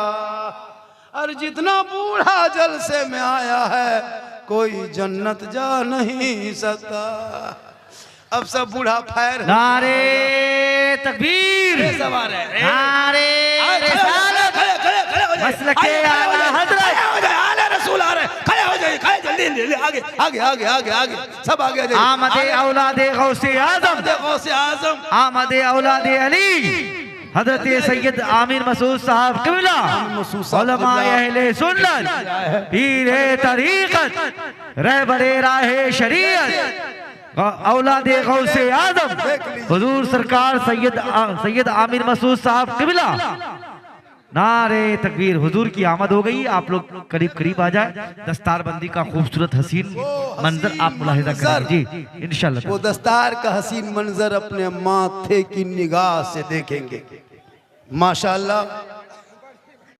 और जितना बूढ़ा जलसे में आया है कोई जन्नत जा नहीं सकता। अब सब बूढ़ा फैर। नारे तकबीर, नारे रिसालत, मसलके आला हज़रत, आला रसूल आ रहे। खड़े हो जाइए, खड़े जल्दी आगे आगे आगे आगे आगे, सब आगे आ जाइए। आमदे औलादे गौसे आज़म, आमदे औलादे अली हज़रत सैयद आमिर मसूद साहब क़िबला, उलमाए अहले सुन्नत, पीरे तरीक़त, रहबरे राहे शरीयत, औलादे गौसे आज़म हुजूर सरकार सैयद आमिर मसूद साहब क़िबला नारे तकबीर, हुजूर की आमद हो गई। आप लोग करीब करीब आ जाए। दस्तारबंदी का खूबसूरत हसीन मंजर आप मुलाहिजा करेंगे जी इंशाल्लाह। वो दस्तार का हसीन मंजर अपने माथे की निगाह से देखेंगे। माशाअल्लाह